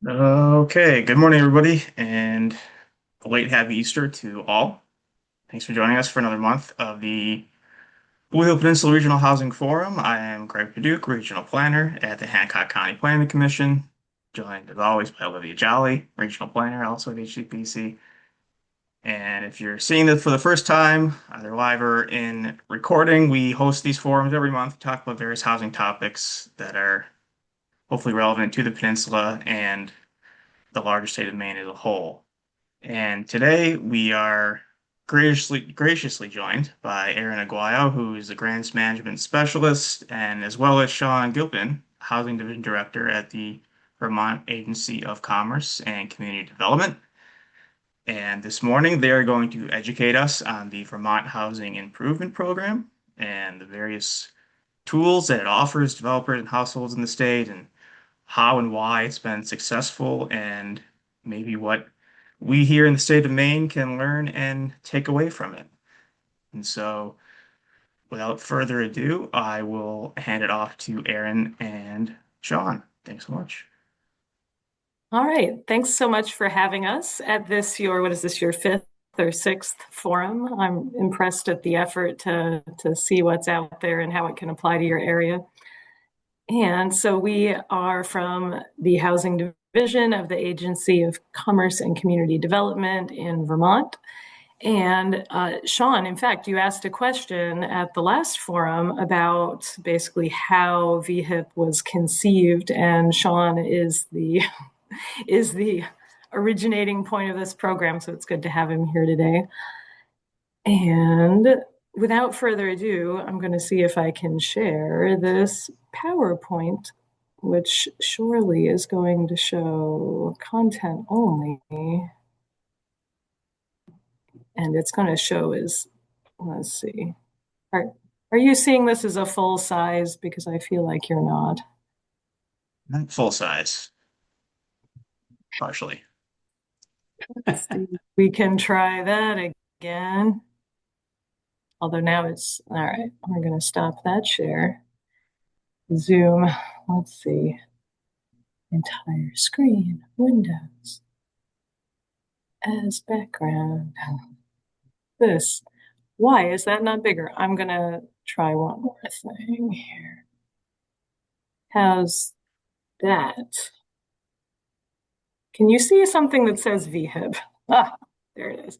Okay, good morning, everybody, and a late happy Easter to all. Thanks for joining us for another month of the Blue Hill Peninsula Regional Housing Forum. I am Greg Paduke, Regional Planner at the Hancock County Planning Commission, joined as always by Olivia Jolly, Regional Planner, also at HCPC. And if you're seeing this for the first time, either live or in recording, we host these forums every month to talk about various housing topics that are hopefully relevant to the peninsula and the larger state of Maine as a whole. And today we are graciously joined by Erin Aguayo, who is the Grants Management Specialist, and as well as Shaun Gilpin, Housing Division Director at the Vermont Agency of Commerce and Community Development. And this morning they are going to educate us on the Vermont Housing Improvement Program and the various tools that it offers developers and households in the state, and how and why it's been successful, and maybe what we here in the state of Maine can learn and take away from it. And so, without further ado, I will hand it off to Erin and Shaun. Thanks so much. All right. Thanks so much for having us at what is this, your fifth or sixth forum? I'm impressed at the effort to see what's out there and how it can apply to your area. And so we are from the Housing Division of the Agency of Commerce and Community Development in Vermont. And Shaun, in fact, you asked a question at the last forum about basically how VHIP was conceived, and Shaun is the is the originating point of this program, so it's good to have him here today. And without further ado, I'm going to see if I can share this PowerPoint, which surely is going to show content only. And it's going to show let's see. Are you seeing this as a full size? Because I feel like you're not. Full size, partially. We can try that again. Although now it's all right. We're going to stop that share. Zoom. Let's see. Entire screen. Windows. As background. This. Why is that not bigger? I'm going to try one more thing here. How's that? Can you see something that says VHIB? Ah, there it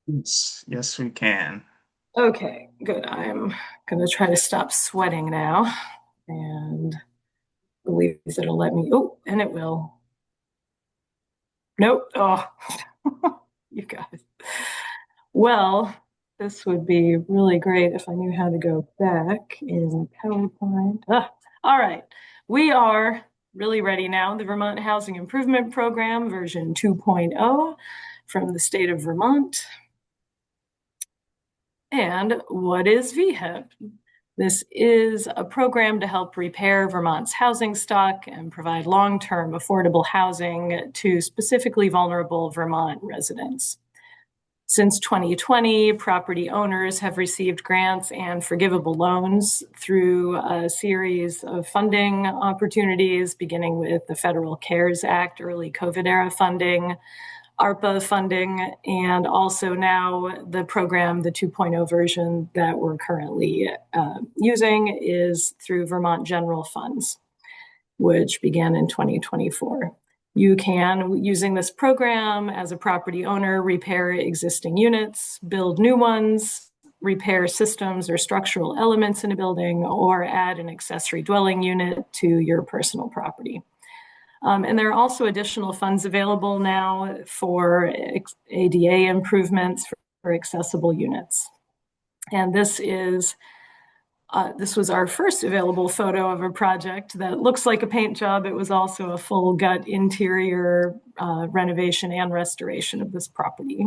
is. Yes, we can. Okay, good. I'm going to try to stop sweating now and believe it'll let me. Oh, and it will. Nope. Oh, you guys. Well, this would be really great if I knew how to go back in PowerPoint. All right. We are really ready now. The Vermont Housing Improvement Program, version 2.0 from the state of Vermont. And what is VHIP? This is a program to help repair Vermont's housing stock and provide long-term affordable housing to specifically vulnerable Vermont residents. Since 2020, property owners have received grants and forgivable loans through a series of funding opportunities, beginning with the Federal CARES Act, early COVID era funding, ARPA funding, and also now the program, the 2.0 version that we're currently using, is through Vermont General Funds, which began in 2024. You can, using this program as a property owner, repair existing units, build new ones, repair systems or structural elements in a building, or add an accessory dwelling unit to your personal property. And there are also additional funds available now for ADA improvements for accessible units. And this was our first available photo of a project that looks like a paint job. It was also a full gut interior renovation and restoration of this property.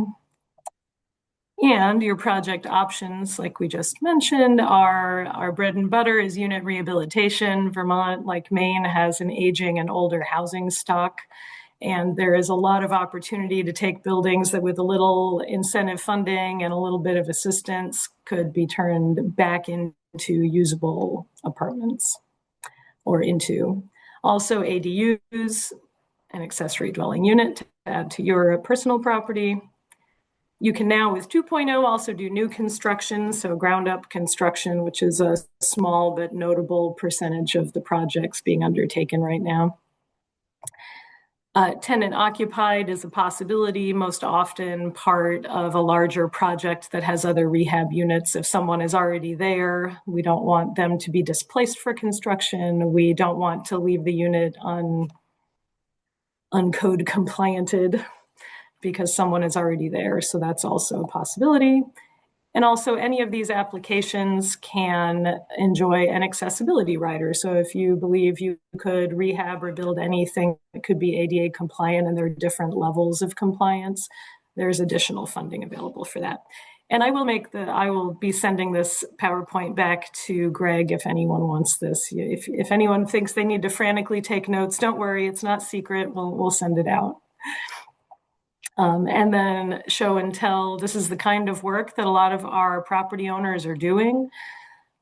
And your project options, like we just mentioned, are our bread and butter is unit rehabilitation. Vermont, like Maine, has an aging and older housing stock. And there is a lot of opportunity to take buildings that with a little incentive funding and a little bit of assistance could be turned back into usable apartments or into. Also ADUs an accessory dwelling unit to add to your personal property. You can now, with 2.0, also do new construction, so ground up construction, which is a small but notable percentage of the projects being undertaken right now. Tenant occupied is a possibility, most often part of a larger project that has other rehab units. If someone is already there, we don't want them to be displaced for construction. We don't want to leave the unit uncode complianted because someone is already there. So that's also a possibility. And also, any of these applications can enjoy an accessibility rider. So if you believe you could rehab or build anything that could be ADA compliant, and there are different levels of compliance, there's additional funding available for that. And I will be sending this PowerPoint back to Greg if anyone wants this. If anyone thinks they need to frantically take notes, don't worry, it's not secret. We'll send it out. And then show and tell. This is the kind of work that a lot of our property owners are doing.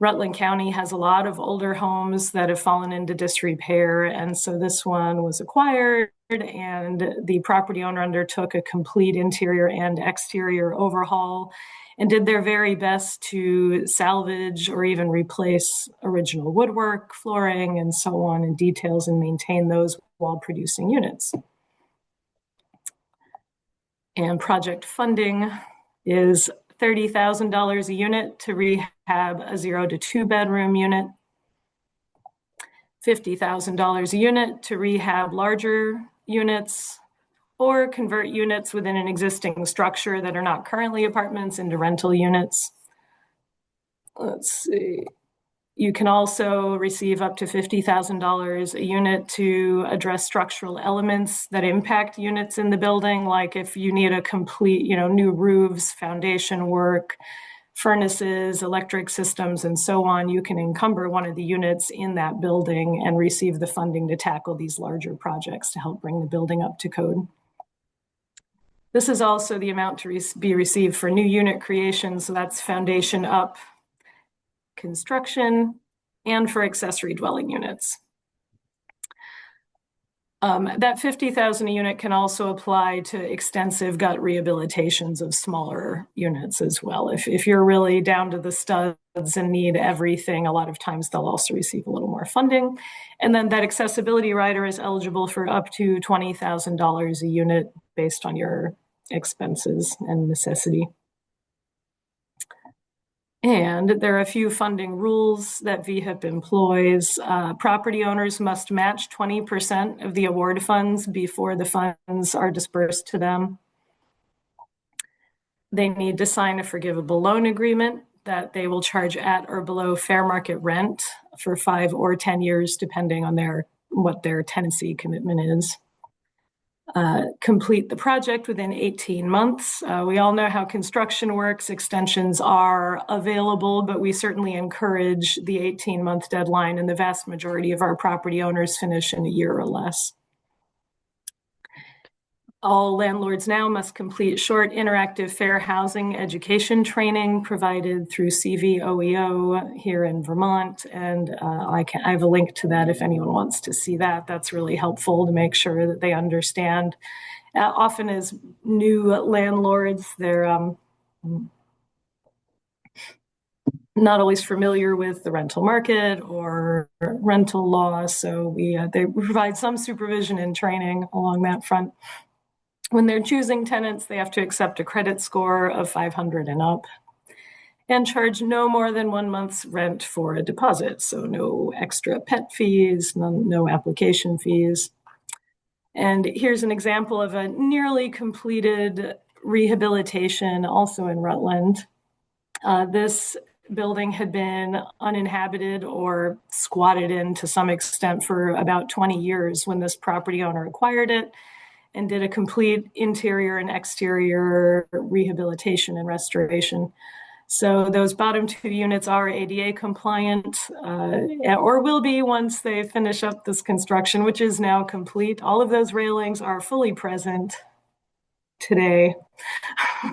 Rutland County has a lot of older homes that have fallen into disrepair. And so this one was acquired, and the property owner undertook a complete interior and exterior overhaul and did their very best to salvage or even replace original woodwork, flooring, and so on, and details, and maintain those while producing units. And project funding is $30,000 a unit to rehab a 0 to 2 bedroom unit, $50,000 a unit to rehab larger units, or convert units within an existing structure that are not currently apartments into rental units. Let's see. You can also receive up to $50,000 a unit to address structural elements that impact units in the building, like if you need a complete, new roofs, foundation work, furnaces, electric systems, and so on. You can encumber one of the units in that building and receive the funding to tackle these larger projects to help bring the building up to code. This is also the amount to be received for new unit creation, so that's foundation up construction, and for accessory dwelling units. That $50,000 a unit can also apply to extensive gut rehabilitations of smaller units as well. If you're really down to the studs and need everything, a lot of times they'll also receive a little more funding. And then that accessibility rider is eligible for up to $20,000 a unit based on your expenses and necessity. And there are a few funding rules that VHIP employs. Property owners must match 20% of the award funds before the funds are dispersed to them. They need to sign a forgivable loan agreement that they will charge at or below fair market rent for 5 or 10 years, depending on what their tenancy commitment is. Complete the project within 18 months. We all know how construction works. Extensions are available, but we certainly encourage the 18-month deadline, and the vast majority of our property owners finish in a year or less. All landlords now must complete short, interactive, fair housing education training provided through CVOEO here in Vermont. And I have a link to that if anyone wants to see that. That's really helpful to make sure that they understand. Often as new landlords, they're not always familiar with the rental market or rental law. So they provide some supervision and training along that front. When they're choosing tenants, they have to accept a credit score of 500 and up and charge no more than 1 month's rent for a deposit. So no extra pet fees, no application fees. And here's an example of a nearly completed rehabilitation also in Rutland. This building had been uninhabited or squatted in to some extent for about 20 years when this property owner acquired it and did a complete interior and exterior rehabilitation and restoration. So those bottom 2 units are ADA compliant, or will be once they finish up this construction, which is now complete. All of those railings are fully present today.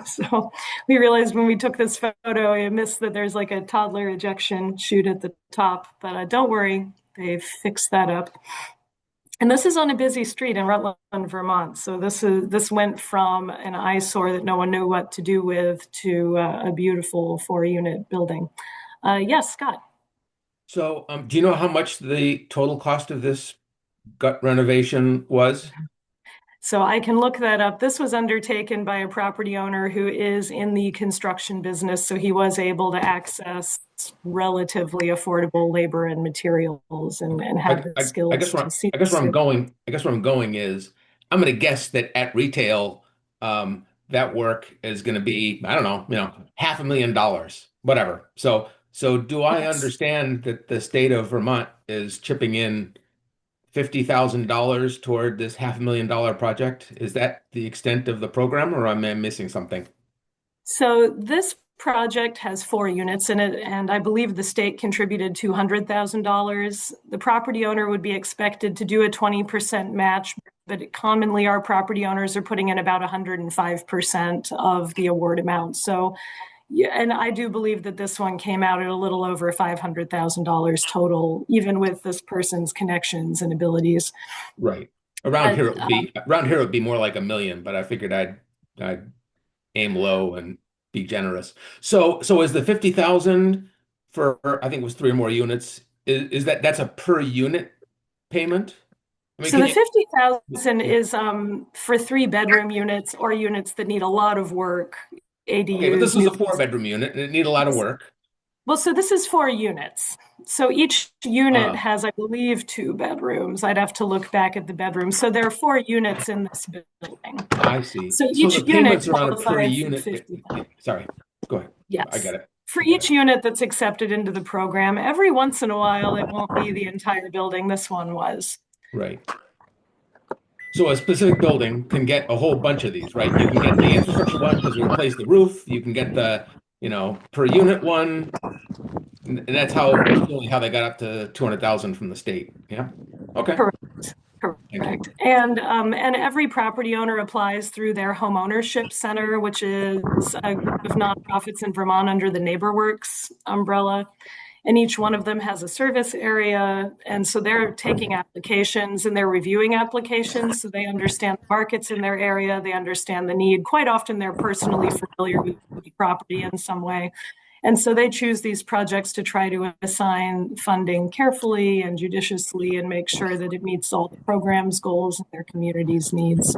So we realized when we took this photo, I missed that there's like a toddler ejection chute at the top, but don't worry, they've fixed that up. And this is on a busy street in Rutland, Vermont. So this went from an eyesore that no one knew what to do with to a beautiful 4-unit building. Yes, Scott. So, do you know how much the total cost of this gut renovation was? So I can look that up. This was undertaken by a property owner who is in the construction business, so he was able to access relatively affordable labor and materials and have the I skills guess to where see I guess this where I'm through. going, I guess where I'm going is I'm going to guess that at retail, that work is going to be, I don't know, $500,000, whatever. So do I Yes. understand that the state of Vermont is chipping in $50,000 toward this $500,000 project? Is that the extent of the program, or am I missing something? So this project has 4 units in it, and I believe the state contributed $200,000. The property owner would be expected to do a 20% match, but commonly our property owners are putting in about 105% of the award amount. So, yeah, and I do believe that this one came out at a little over $500,000 total, even with this person's connections and abilities. Right. Around But here it would be more like 1 million, but I figured I'd aim low and be generous. So is the 50,000 for, I think it was three or more units, is that's a per unit payment? I mean, So can the you? 50,000 Yeah. is for 3-bedroom units or units that need a lot of work, Okay, but this ADUs, is new. a four-bedroom unit and it need a lot of work. Well, so this is 4 units. So each unit Uh, has, I believe, 2 bedrooms. I'd have to look back at the bedrooms. So there are 4 units in this building. I see. So So each the unit payments are on a per qualified for unit. 50,000. Yeah, sorry. Go ahead. I Yes. got it. For I got each it. unit that's accepted into the program, every once in a while, it won't be the entire building. This one was. Right. So a specific building can get a whole bunch of these, right? You can get the infrastructure one because we replaced the roof. You can get the, per unit one. And that's only how they got up to 200,000 from the state. Yeah. Okay. Correct. Thank you. Correct. And every property owner applies through their homeownership center, which is a group of nonprofits in Vermont under the NeighborWorks umbrella. And each one of them has a service area. And so they're taking applications and they're reviewing applications. So they understand the markets in their area. They understand the need. Quite often they're personally familiar with the property in some way. And so they choose these projects to try to assign funding carefully and judiciously and make sure that it meets all the program's goals and their community's needs.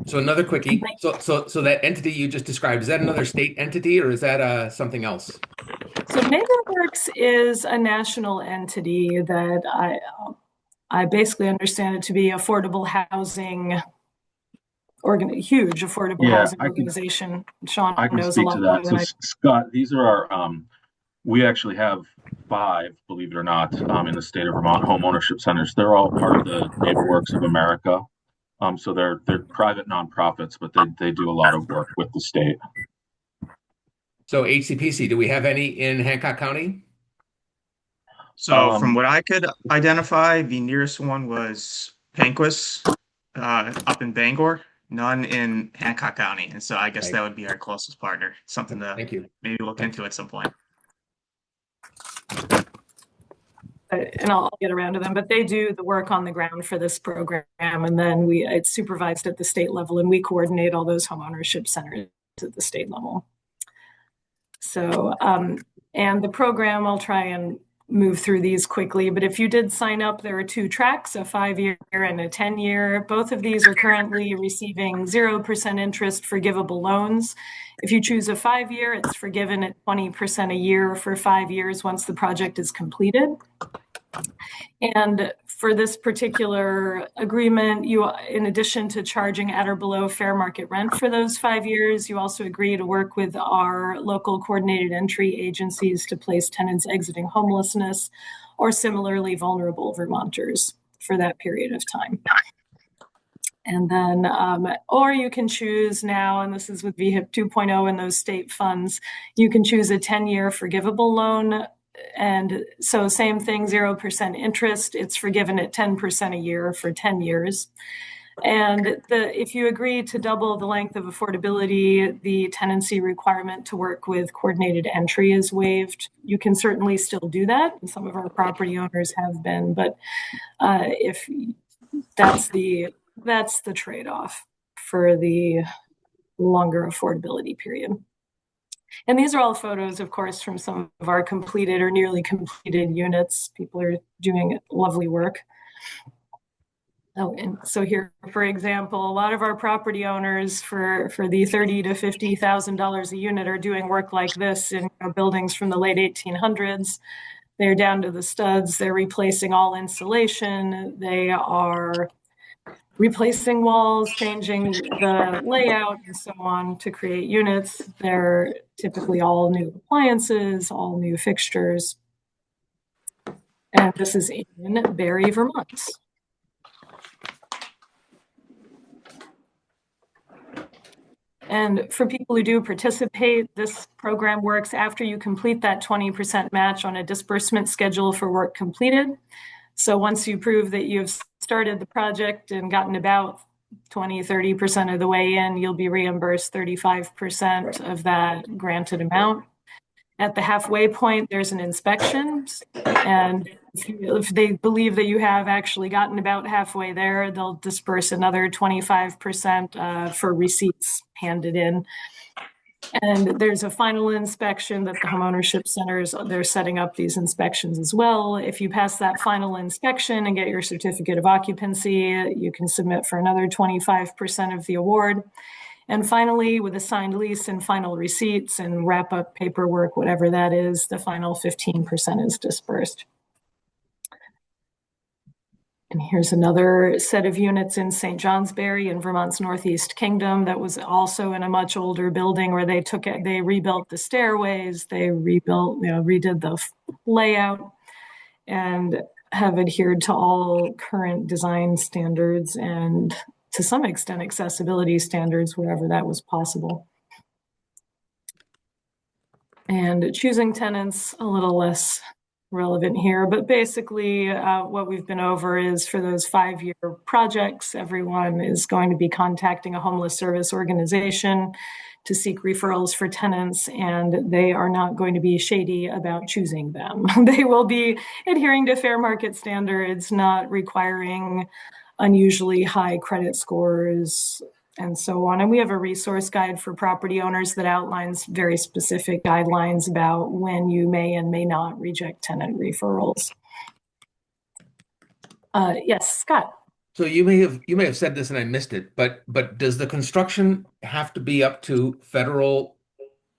So another quickie. So that entity you just described, is that another state entity or is that something else? So NeighborWorks is a national entity that I basically understand it to be affordable housing, huge affordable Yeah, housing organization. Shaun I can knows a speak to lot more that. So than I. Scott, these are we actually have five, believe it or not, in the state of Vermont home ownership centers. They're all part of the NeighborWorks of America. So they're private nonprofits, but they do a lot of work with the state. So HCPC, do we have any in Hancock County? So from Um, what I could identify, the nearest one was Panquist, up in Bangor, none in Hancock County. And so I guess Right. that would be our closest partner, something to Thank you. maybe look Thank into at some point. And I'll get around to them, but they do the work on the ground for this program. And then it's supervised at the state level and we coordinate all those homeownership centers at the state level. So, and the program, I'll try and move through these quickly, but if you did sign up, there are 2 tracks, a 5-year and a 10-year. Both of these are currently receiving 0% interest forgivable loans. If you choose a 5-year, it's forgiven at 20% a year for 5 years once the project is completed. And for this particular agreement, you, in addition to charging at or below fair market rent for those 5 years, you also agree to work with our local coordinated entry agencies to place tenants exiting homelessness or similarly vulnerable Vermonters for that period of time. And then, or you can choose now, and this is with VHIP 2.0 and those state funds, you can choose a 10-year forgivable loan. And so same thing, 0% interest, it's forgiven at 10% a year for 10 years. And if you agree to double the length of affordability, the tenancy requirement to work with coordinated entry is waived. You can certainly still do that, and some of our property owners have been, but if that's the trade-off for the longer affordability period. And these are all photos, of course, from some of our completed or nearly completed units. People are doing lovely work. Oh, and so here, for example, a lot of our property owners for the $30,000 to $50,000 a unit are doing work like this in buildings from the late 1800s. They're down to the studs. They're replacing all insulation. They are replacing walls, changing the layout, and so on to create units. They're typically all new appliances, all new fixtures. And this is in Barre, Vermont. And for people who do participate, this program works after you complete that 20% match on a disbursement schedule for work completed. So once you prove that you've started the project and gotten about 20-30% of the way in, you'll be reimbursed 35% of that granted amount. At the halfway point, there's an inspection, and if they believe that you have actually gotten about halfway there, they'll disperse another 25% for receipts handed in. And there's a final inspection that the homeownership centers, they're setting up these inspections as well. If you pass that final inspection and get your certificate of occupancy, you can submit for another 25% of the award. And finally, with a signed lease and final receipts and wrap up paperwork, whatever that is, the final 15% is dispersed. And here's another set of units in St. Johnsbury in Vermont's Northeast Kingdom that was also in a much older building where they rebuilt the stairways, they redid the layout, and have adhered to all current design standards and to some extent accessibility standards wherever that was possible. And choosing tenants, a little less relevant here, but basically what we've been over is for those 5-year projects, everyone is going to be contacting a homeless service organization to seek referrals for tenants, and they are not going to be shady about choosing them. They will be adhering to fair market standards, not requiring unusually high credit scores, and so on. And we have a resource guide for property owners that outlines very specific guidelines about when you may and may not reject tenant referrals. Yes, Scott. So you may have said this and I missed it, but does the construction have to be up to federal,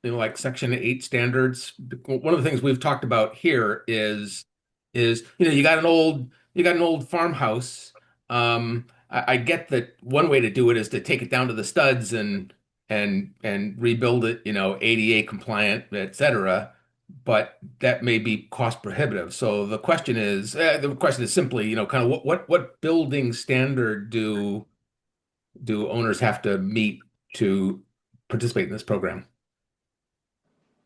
like Section 8 standards? One of the things we've talked about here is you got an old farmhouse. I get that one way to do it is to take it down to the studs and rebuild it, ADA compliant, et cetera. But that may be cost prohibitive. So the question is simply, kind of what building standard do owners have to meet to participate in this program?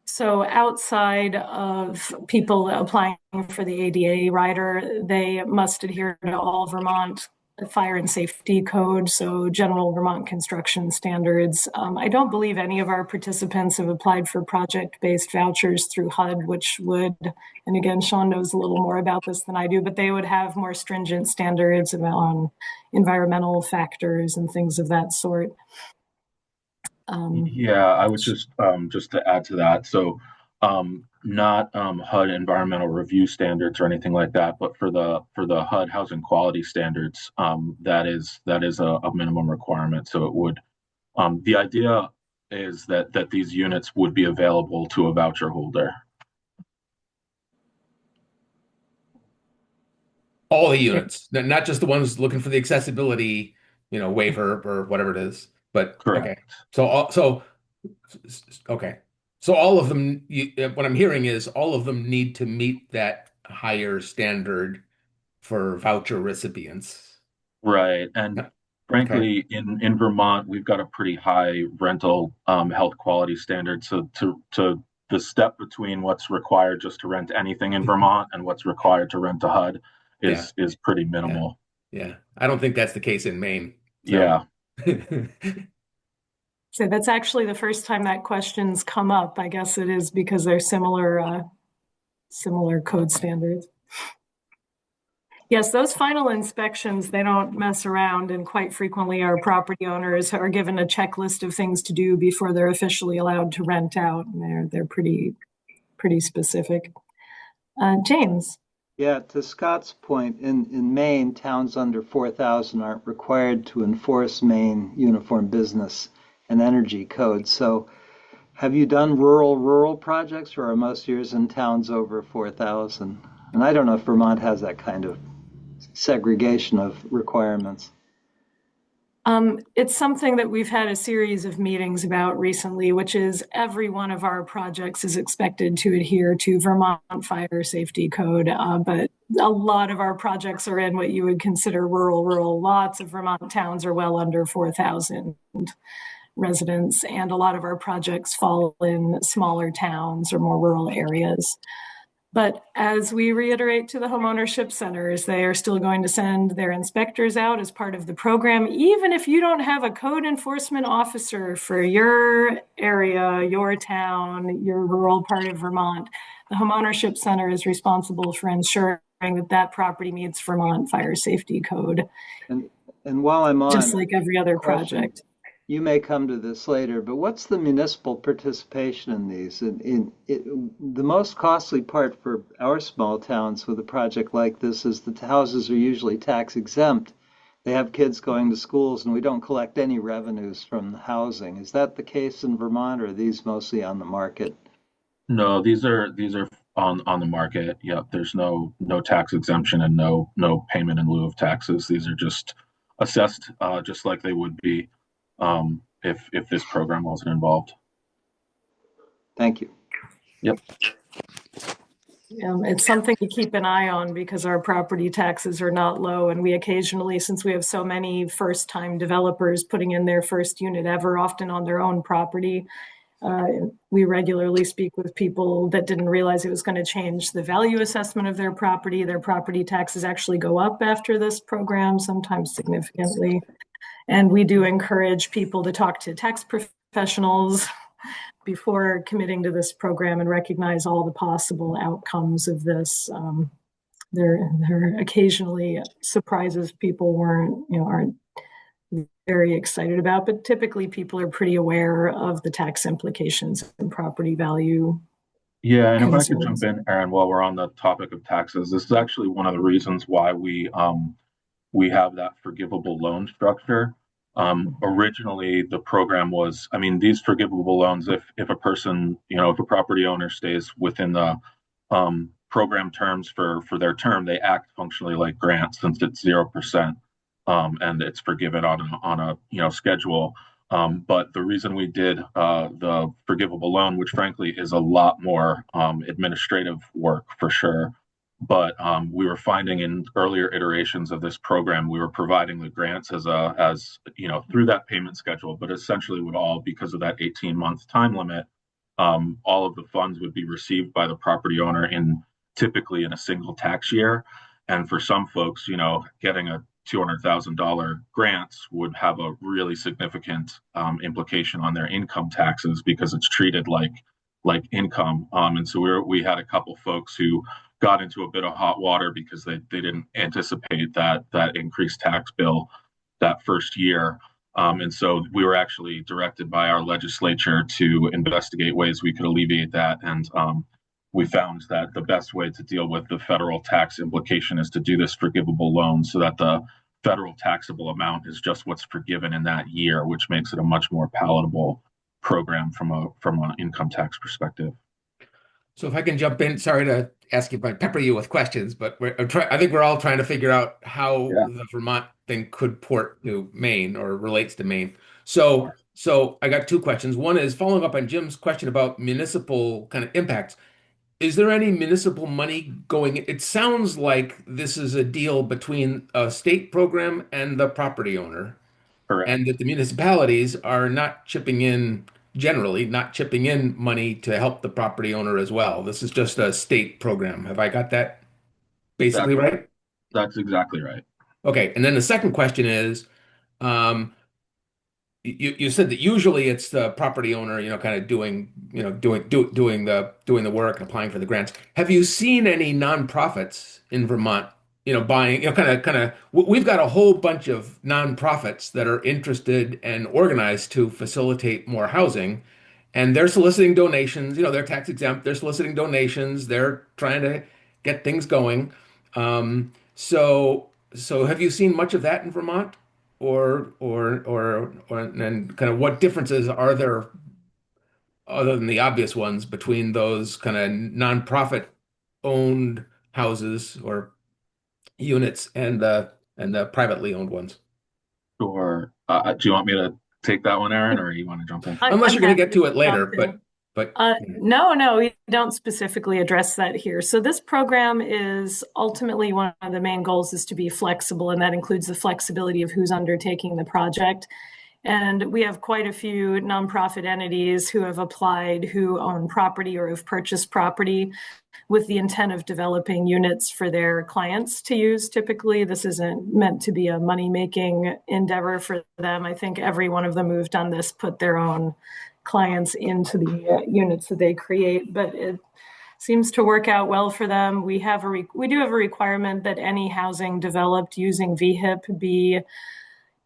So outside of people applying for the ADA rider, they must adhere to all Vermont fire and safety code, so general Vermont construction standards. I don't believe any of our participants have applied for project-based vouchers through HUD, which would, and again, Shaun knows a little more about this than I do, but they would have more stringent standards on environmental factors and things of that sort. Yeah, I would just to add to that. So not HUD environmental review standards or anything like that, but for the HUD housing quality standards, that is a minimum requirement. So it would the idea is that these units would be available to a voucher holder. All the units, not just the ones looking for the accessibility, waiver or whatever it is. But Correct. Okay, so all of them. What I'm hearing is all of them need to meet that higher standard for voucher recipients. Right, and frankly, in Vermont, we've got a pretty high rental health quality standard. So to the step between what's required just to rent anything in Vermont and what's required to rent a HUD is pretty minimal. Yeah, I don't think that's the case in Maine. So. Yeah. So that's actually the first time that question's come up. I guess it is because they're similar code standards. Yes, those final inspections, they don't mess around, and quite frequently our property owners are given a checklist of things to do before they're officially allowed to rent out, and they're pretty specific. James. Yeah, to Scott's point, in Maine, towns under 4,000 aren't required to enforce Maine Uniform Business and Energy Codes. So have you done rural projects, or are most of yours in towns over 4,000? And I don't know if Vermont has that kind of segregation of requirements. It's something that we've had a series of meetings about recently, which is every one of our projects is expected to adhere to Vermont Fire Safety Code. But a lot of our projects are in what you would consider rural. Lots of Vermont towns are well under 4,000 residents, and a lot of our projects fall in smaller towns or more rural areas. But as we reiterate to the homeownership centers, they are still going to send their inspectors out as part of the program. Even if you don't have a code enforcement officer for your area, your town, your rural part of Vermont, the homeownership center is responsible for ensuring that that property meets Vermont Fire Safety Code, And while I'm on, just like every other question, project. you may come to this later, but what's the municipal participation in these? The most costly part for our small towns with a project like this is the houses are usually tax exempt. They have kids going to schools, and we don't collect any revenues from the housing. Is that the case in Vermont, or are these mostly on the market? No, these are on the market. Yep, there's no tax exemption and no payment in lieu of taxes. These are just assessed just like they would be if this program wasn't involved. Thank you. Yep. It's something to keep an eye on because our property taxes are not low, and we occasionally, since we have so many first-time developers putting in their first unit ever, often on their own property, we regularly speak with people that didn't realize it was going to change the value assessment of their property. Their property taxes actually go up after this program, sometimes significantly. And we do encourage people to talk to tax professionals before committing to this program and recognize all the possible outcomes of this. There occasionally surprises people aren't very excited about, but typically people are pretty aware of the tax implications and property value. Yeah, and if I could concerns. jump in, Aaron, while we're on the topic of taxes, this is actually one of the reasons why we have that forgivable loan structure. Originally, the program was, I mean, these forgivable loans, if a person, if a property owner stays within the program terms for their term, they act functionally like grants since it's 0%, and it's forgiven on a schedule. But the reason we did the forgivable loan, which frankly is a lot more administrative work for sure, but we were finding in earlier iterations of this program, we were providing the grants as through that payment schedule, but essentially would all, because of that 18-month time limit, all of the funds would be received by the property owner typically in a single tax year. And for some folks, getting a $200,000 grants would have a really significant implication on their income taxes because it's treated like income. And so we had a couple folks who got into a bit of hot water because they didn't anticipate that increased tax bill that first year. And so we were actually directed by our legislature to investigate ways we could alleviate that. And we found that the best way to deal with the federal tax implication is to do this forgivable loan so that the federal taxable amount is just what's forgiven in that year, which makes it a much more palatable program from an income tax perspective. So if I can jump in, sorry to ask you, but pepper you with questions, but I think we're all trying to figure out how the Vermont thing could port to Maine or relates to Maine. So I got two questions. One is following up on Jim's question about municipal kind of impacts. Is there any municipal money going? It sounds like this is a deal between a state program and the property owner, Correct. and that the municipalities are not chipping in, generally not chipping in money to help the property owner as well. This is just a state program. Have I got that basically right? That's exactly right. Okay. And then the second question is, um, you said that usually it's the property owner, kind of doing the work and applying for the grants. Have you seen any nonprofits in Vermont buying, we've got a whole bunch of nonprofits that are interested and organized to facilitate more housing, and they're soliciting donations. They're tax exempt, they're soliciting donations, they're trying to get things going. So have you seen much of that in Vermont? And kind of what differences are there other than the obvious ones between those kind of nonprofit owned houses or units and the privately owned ones? Sure. Do you want me to take that one, Erin, or you want to jump in? Unless I'm you're going to happy get to it later, jump in. but No, we don't specifically address that here. So this program is ultimately one of the main goals is to be flexible, and that includes the flexibility of who's undertaking the project. And we have quite a few nonprofit entities who have applied who own property or have purchased property with the intent of developing units for their clients to use. Typically, this isn't meant to be a money-making endeavor for them. I think every one of them who've done this put their own clients into the units that they create, but it seems to work out well for them. We do have a requirement that any housing developed using VHIP be,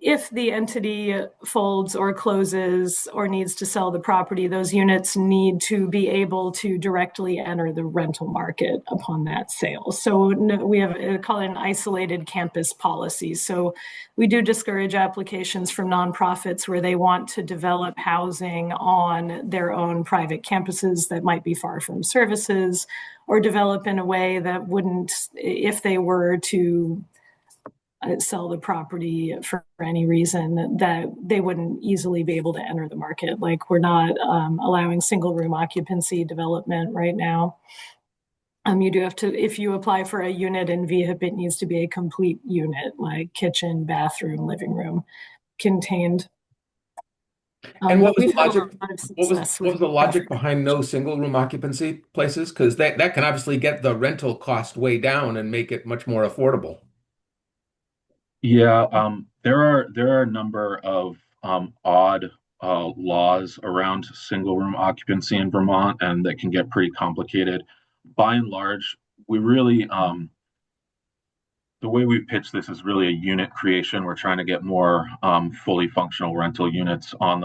if the entity folds or closes or needs to sell the property, those units need to be able to directly enter the rental market upon that sale. So we have call it an isolated campus policy. So we do discourage applications from nonprofits where they want to develop housing on their own private campuses that might be far from services, or develop in a way that wouldn't, if they were to sell the property for any reason, that they wouldn't easily be able to enter the market. Like, we're not allowing single room occupancy development right now. You do have to, if you apply for a unit in VHIP, it needs to be a complete unit, like kitchen, bathroom, living room contained. and what was We've the had a logic? lot of What was success what with was the logic that. behind no single room occupancy places? Because that can obviously get the rental cost way down and make it much more affordable. Yeah, there are a number of odd laws around single room occupancy in Vermont, and that can get pretty complicated. By and large, we really the way we pitch this is really a unit creation. We're trying to get more fully functional rental units on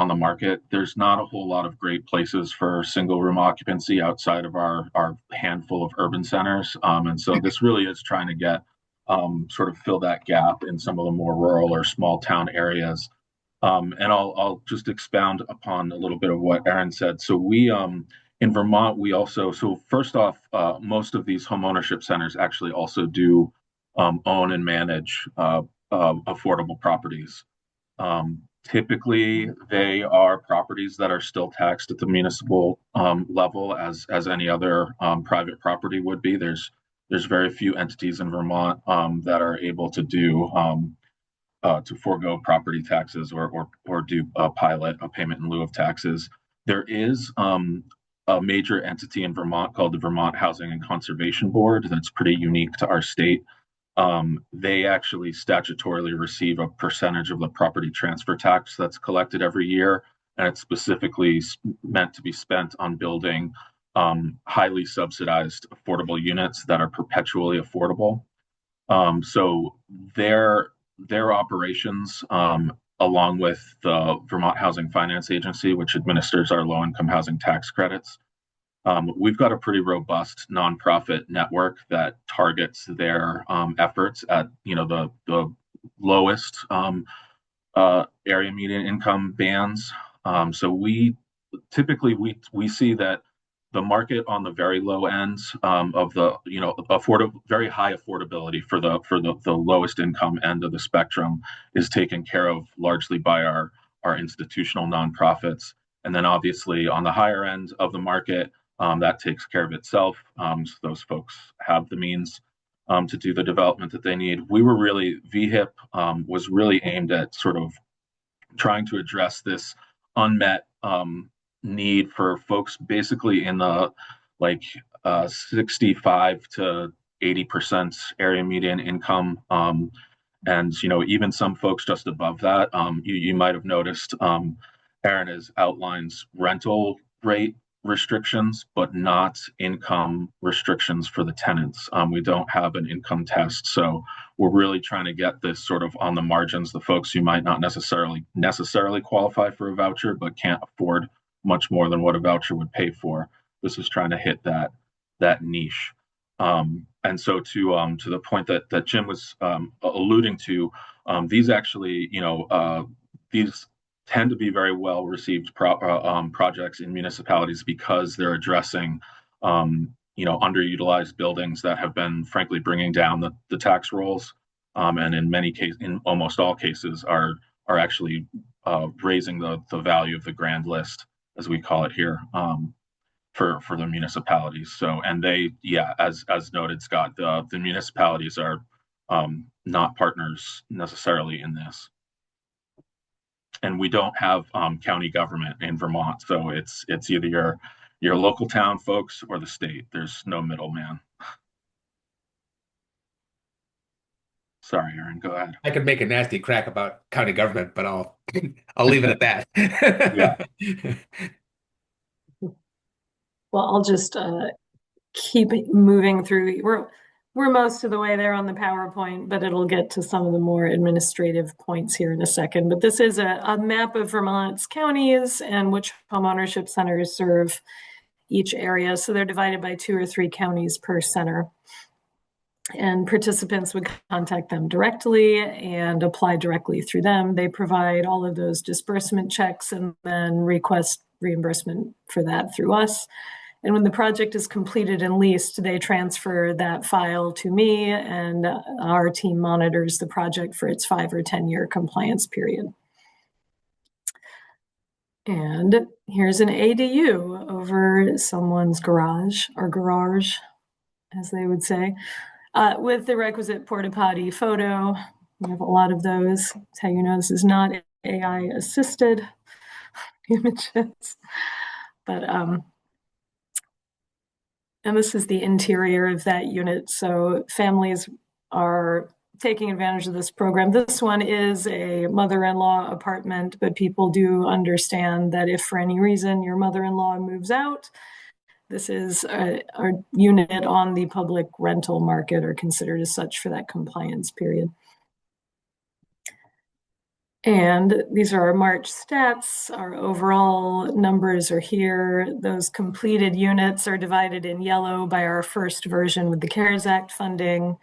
the market. There's not a whole lot of great places for single room occupancy outside of our handful of urban centers, and so this really is trying to get sort of fill that gap in some of the more rural or small town areas. And I'll just expound upon a little bit of what Erin said. So we in Vermont, we also, so first off, most of these home ownership centers actually also do own and manage affordable properties. Typically, they are properties that are still taxed at the municipal level as any other private property would be. There's very few entities in Vermont that are able to do to forego property taxes or do a pilot, a payment in lieu of taxes. There is a major entity in Vermont called the Vermont Housing and Conservation Board that's pretty unique to our state. They actually statutorily receive a percentage of the property transfer tax that's collected every year, and it's specifically meant to be spent on building highly subsidized affordable units that are perpetually affordable. So their operations, along with the Vermont Housing Finance Agency, which administers our low-income housing tax credits, we've got a pretty robust nonprofit network that targets their efforts at the lowest area median income bands. So we typically we see that the market on the very low ends of the very high affordability for the lowest income end of the spectrum is taken care of largely by our institutional nonprofits, and then obviously on the higher end of the market, that takes care of itself. So those folks have the means to do the development that they need. VHIP was really aimed at sort of trying to address this unmet need for folks basically in the 65 to 80% area median income. And even some folks just above that. You might have noticed Erin has outlines rental rate restrictions, but not income restrictions for the tenants. We don't have an income test, so we're really trying to get this sort of on the margins, the folks who might not necessarily qualify for a voucher, but can't afford much more than what a voucher would pay for. This is trying to hit that niche. And so to the point that Jim was alluding to, these actually, these tend to be very well received projects in municipalities because they're addressing underutilized buildings that have been frankly bringing down the tax rolls, and in almost all cases are actually raising the value of the grand list, as we call it here, for the municipalities. So, and they, yeah, as noted, Scott, the municipalities are not partners necessarily in this. And we don't have county government in Vermont, so it's either your local town folks or the state. There's no middleman. Sorry, Erin, go ahead. I could make a nasty crack about county government, but I'll leave it at that. Yeah. Well, I'll just keep moving through. We're most of the way there on the PowerPoint, but it'll get to some of the more administrative points here in a second. But this is a map of Vermont's counties and which homeownership centers serve each area. So they're divided by 2 or 3 counties per center. And participants would contact them directly and apply directly through them. They provide all of those disbursement checks and then request reimbursement for that through us. And when the project is completed and leased, they transfer that file to me, and our team monitors the project for its 5 or 10-year compliance period. And here's an ADU over someone's garage, or garage, as they would say, with the requisite porta potty photo. We have a lot of those. That's how you know this is not AI assisted images. But and this is the interior of that unit. So families are taking advantage of this program. This one is a mother-in-law apartment, but people do understand that if for any reason your mother-in-law moves out, this is a unit on the public rental market, or considered as such for that compliance period. And these are our March stats. Our overall numbers are here. Those completed units are divided in yellow by our first version with the CARES Act funding.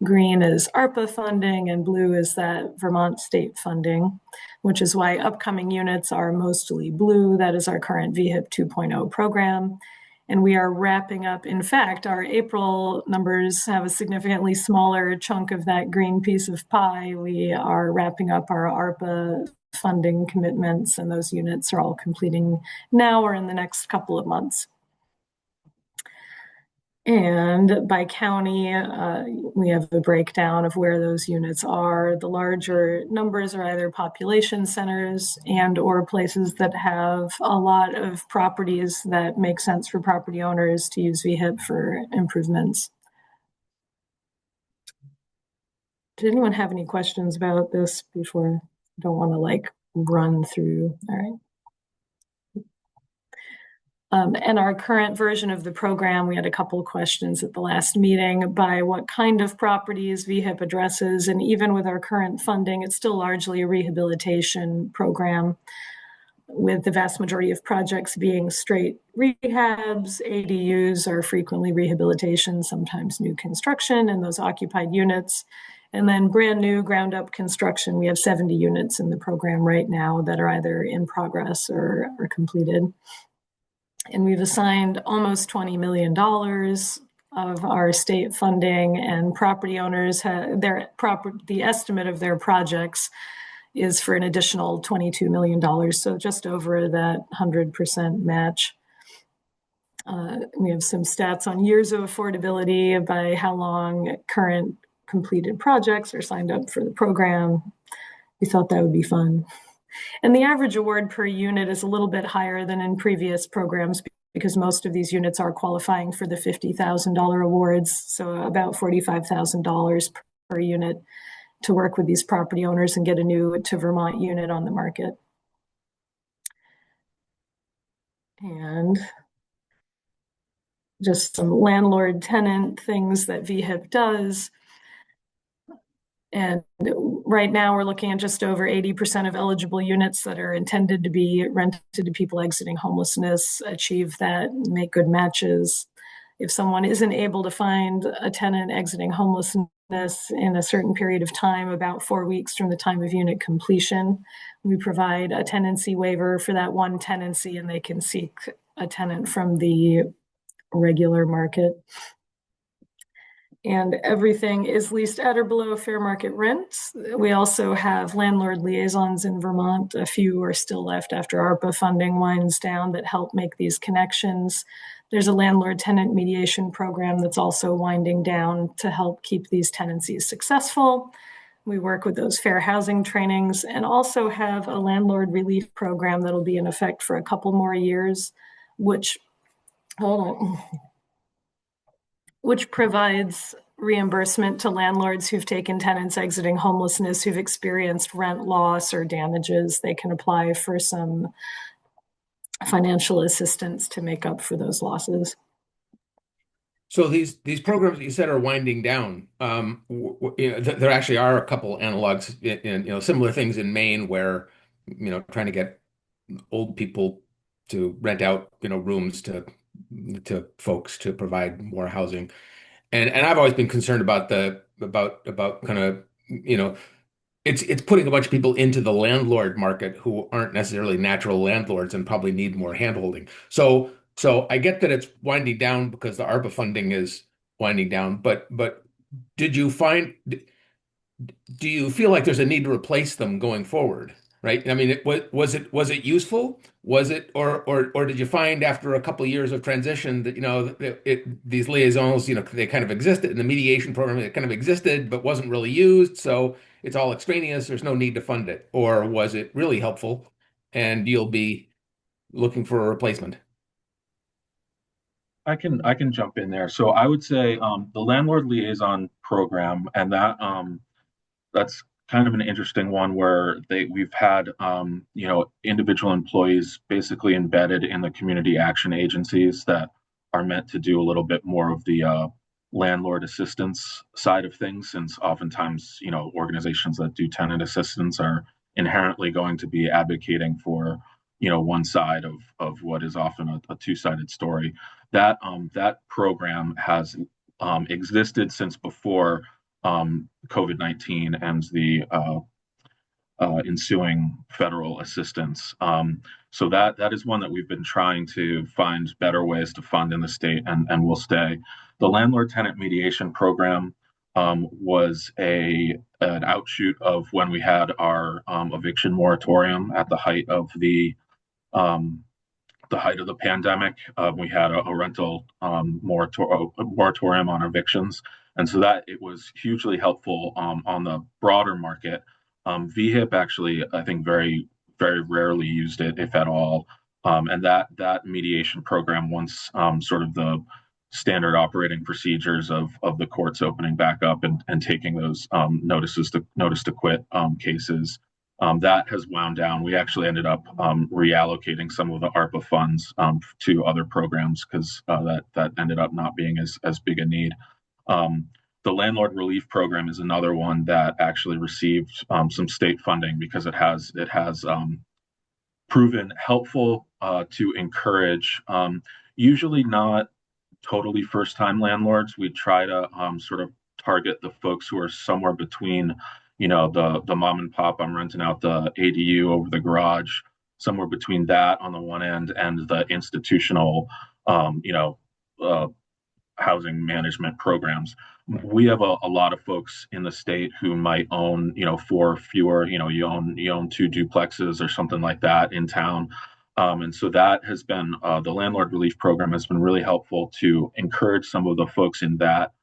Green is ARPA funding, and blue is that Vermont state funding, which is why upcoming units are mostly blue. That is our current VHIP 2.0 program. And we are wrapping up. In fact, our April numbers have a significantly smaller chunk of that green piece of pie. We are wrapping up our ARPA funding commitments, and those units are all completing now or in the next couple of months. And by county, we have a breakdown of where those units are. The larger numbers are either population centers and or places that have a lot of properties that make sense for property owners to use VHIP for improvements. Did anyone have any questions about this before? I don't want to run through. All right. And our current version of the program, we had a couple of questions at the last meeting by what kind of properties VHIP addresses. And even with our current funding, it's still largely a rehabilitation program, with the vast majority of projects being straight rehabs. ADUs are frequently rehabilitation, sometimes new construction, and those occupied units. And then brand new ground up construction. We have 70 units in the program right now that are either in progress or completed. And we've assigned almost $20 million of our state funding, and property owners the estimate of their projects is for an additional $22 million. So just over that 100% match. We have some stats on years of affordability by how long current completed projects are signed up for the program. We thought that would be fun. And the average award per unit is a little bit higher than in previous programs because most of these units are qualifying for the $50,000 awards. So about $45,000 per unit to work with these property owners and get a new to Vermont unit on the market. And just some landlord-tenant things that VHIP does. And right now we're looking at just over 80% of eligible units that are intended to be rented to people exiting homelessness, achieve that, make good matches. If someone isn't able to find a tenant exiting homelessness in a certain period of time, about 4 weeks from the time of unit completion, we provide a tenancy waiver for that one tenancy, and they can seek a tenant from the regular market. And everything is leased at or below fair market rent. We also have landlord liaisons in Vermont. A few are still left after ARPA funding winds down that help make these connections. There's a landlord-tenant mediation program that's also winding down to help keep these tenancies successful. We work with those fair housing trainings and also have a landlord relief program that'll be in effect for a couple more years, which provides reimbursement to landlords who've taken tenants exiting homelessness who've experienced rent loss or damages. They can apply for some financial assistance to make up for those losses. So these programs that you said are winding down. There actually are a couple analogs in similar things in Maine where trying to get old people to rent out rooms to folks to provide more housing. And I've always been concerned about kind of it's putting a bunch of people into the landlord market who aren't necessarily natural landlords and probably need more handholding. So I get that it's winding down because the ARPA funding is winding down, but did you find do you feel like there's a need to replace them going forward? Right? I mean, was it useful? Was it or did you find after a couple of years of transition that these liaisons they kind of existed in the mediation program, it kind of existed but wasn't really used, so it's all extraneous. There's no need to fund it, or was it really helpful, and you'll be looking for a replacement? I can jump in there. So I would say the landlord liaison program, and that's kind of an interesting one where we've had individual employees basically embedded in the community action agencies that are meant to do a little bit more of the landlord assistance side of things, since oftentimes organizations that do tenant assistance are inherently going to be advocating for one side of what is often a two-sided story. That program has existed since before COVID-19 and the ensuing federal assistance. So that is one that we've been trying to find better ways to fund in the state, and will stay. The landlord tenant mediation program was an outshoot of when we had our eviction moratorium at the height of the pandemic. We had a rental moratorium on evictions, and so that it was hugely helpful on the broader market. VHIP actually, I think, very very rarely used it, if at all. And that mediation program, once sort of the standard operating procedures of the courts opening back up and taking those notice to quit cases, that has wound down. We actually ended up reallocating some of the ARPA funds to other programs because that ended up not being as big a need. The landlord relief program is another one that actually received some state funding because it has proven helpful to encourage usually not totally first-time landlords. We try to sort of target the folks who are somewhere between, the mom and pop, I'm renting out the ADU over the garage, somewhere between that on the one end and the institutional, housing management programs. We have a lot of folks in the state who might own, four or fewer, you own two duplexes or something like that in town. And so that has been the landlord relief program has been really helpful to encourage some of the folks in that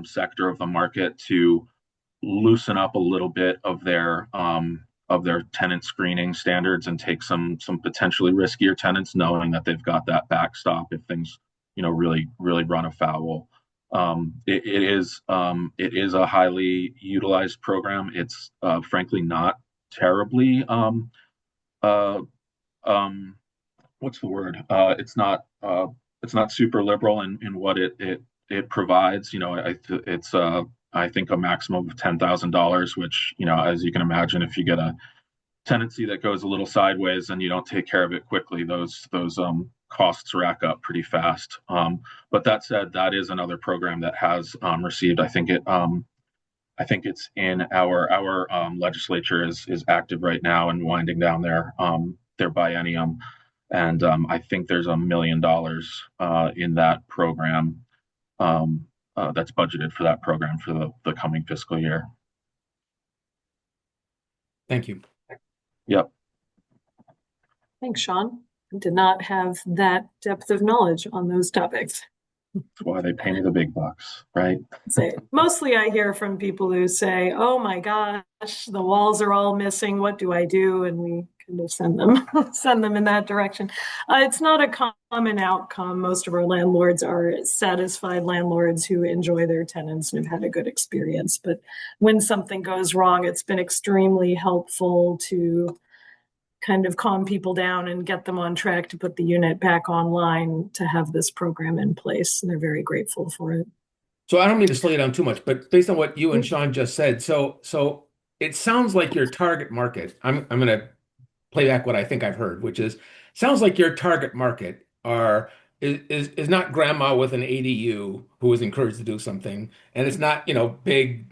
sector of the market to loosen up a little bit of their tenant screening standards and take some potentially riskier tenants, knowing that they've got that backstop if things really really run afoul. It is a highly utilized program. It's frankly not terribly what's the word? It's not it's not super liberal in what it provides. It's I think a maximum of $10,000, which, as you can imagine, if you get a tenancy that goes a little sideways and you don't take care of it quickly, those costs rack up pretty fast. But that said, that is another program that has received. I think it's in our legislature is active right now and winding down their biennium, and I think there's $1 million in that program that's budgeted for that program for the coming fiscal year. Thank you. Yep. Thanks, Shaun. I did not have that depth of knowledge on those topics. That's why they pay me the big bucks, right? Mostly I hear from people who say, oh my gosh, the walls are all missing. What do I do? And we kind of send them in that direction. It's not a common outcome. Most of our landlords are satisfied landlords who enjoy their tenants and have had a good experience. But when something goes wrong, it's been extremely helpful to kind of calm people down and get them on track to put the unit back online, to have this program in place. And they're very grateful for it. So I don't mean to slow you down too much, but based on what you and Shaun just said, so it sounds like your target market, I'm going to play back what I think I've heard, which is, sounds like your target market is not grandma with an ADU who is encouraged to do something, and it's not, big,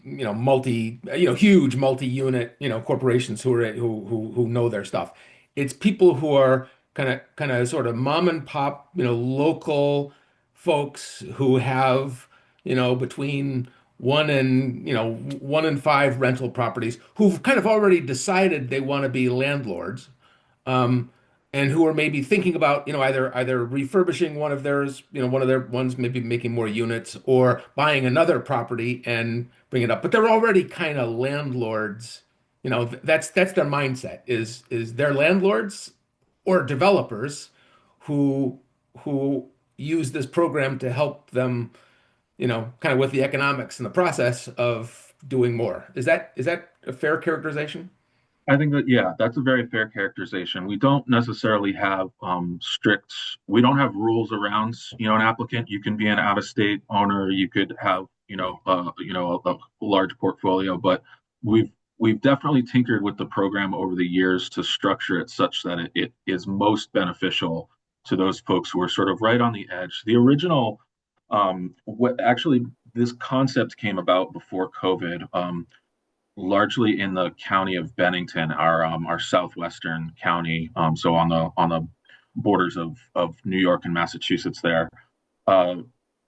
huge multi-unit, corporations who know their stuff. It's people who are kind of sort of mom and pop, local folks who have, between one and five rental properties, who've kind of already decided they want to be landlords. And who are maybe thinking about, either refurbishing one of theirs, one of their ones, maybe making more units, or buying another property and bring it up. But they're already kind of landlords. That's their mindset, is they're landlords or developers who use this program to help them, kind of with the economics and the process of doing more. Is that a fair characterization? I think that, yeah, that's a very fair characterization. We don't necessarily have we don't have rules around, an applicant. You can be an out-of-state owner, you could have, a large portfolio, but we've definitely tinkered with the program over the years to structure it such that it is most beneficial to those folks who are sort of right on the edge. The original, what actually this concept came about before COVID. Largely in the county of Bennington, our southwestern county, so on the borders of New York and Massachusetts. There, a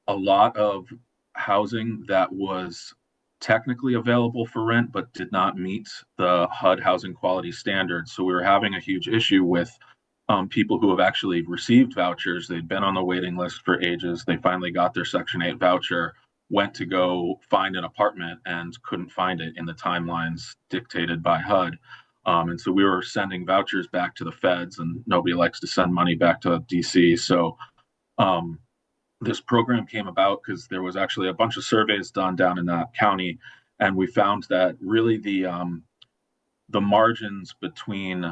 lot of housing that was technically available for rent, but did not meet the HUD housing quality standards. So we were having a huge issue with people who have actually received vouchers. They'd been on the waiting list for ages. They finally got their Section 8 voucher, went to go find an apartment and couldn't find it in the timelines dictated by HUD. And so we were sending vouchers back to the feds, and nobody likes to send money back to DC. So this program came about because there was actually a bunch of surveys done down in that county, and we found that really the margins between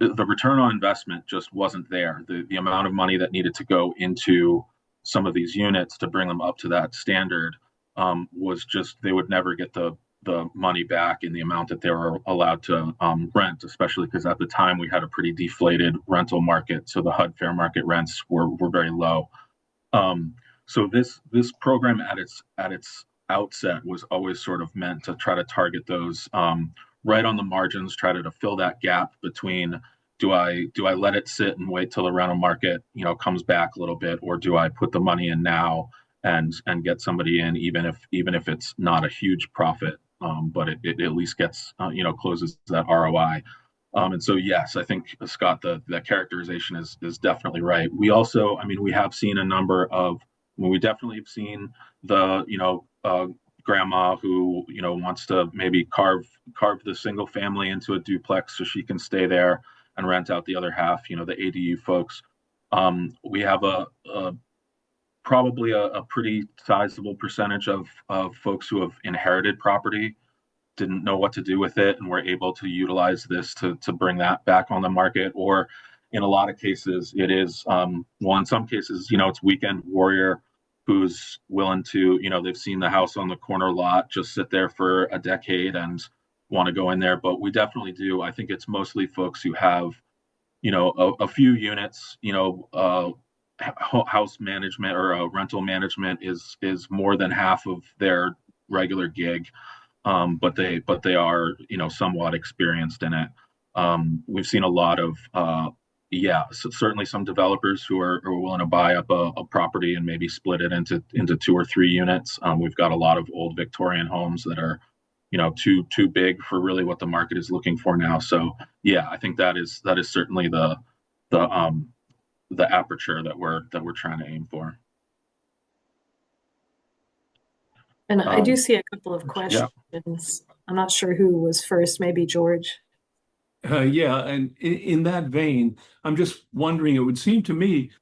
the return on investment just wasn't there. The amount of money that needed to go into some of these units to bring them up to that standard was just, they would never get the money back in the amount that they were allowed to rent, especially because at the time we had a pretty deflated rental market. So the HUD fair market rents were very low. So this program at its outset was always sort of meant to try to target those right on the margins, try to fill that gap between, do I let it sit and wait till the rental market, comes back a little bit, or do I put the money in now and get somebody in, even if it's not a huge profit, but it at least gets closes that ROI. And so yes, I think Scott, the characterization is definitely right. We also, we have seen a number of, we definitely have seen the grandma who wants to maybe carve the single family into a duplex so she can stay there and rent out the other half, the ADU folks. We have probably a pretty sizable percentage of folks who have inherited property, didn't know what to do with it, and were able to utilize this to bring that back on the market. Or in a lot of cases, it is, well, in some cases, it's weekend warrior who's willing to, they've seen the house on the corner lot just sit there for a decade and want to go in there. But we definitely do. I think it's mostly folks who have, a few units, house management or rental management is more than half of their regular gig, but they are somewhat experienced in it. We've seen a lot of certainly some developers who are willing to buy up a property and maybe split it into 2 or 3 units. We've got a lot of old Victorian homes that are too big for really what the market is looking for now. So yeah, I think that is certainly the aperture that we're trying to aim for. And I do see a couple of questions. Yeah. I'm not sure who was first, maybe George. Yeah, and in that vein, I'm just wondering, it would seem to me,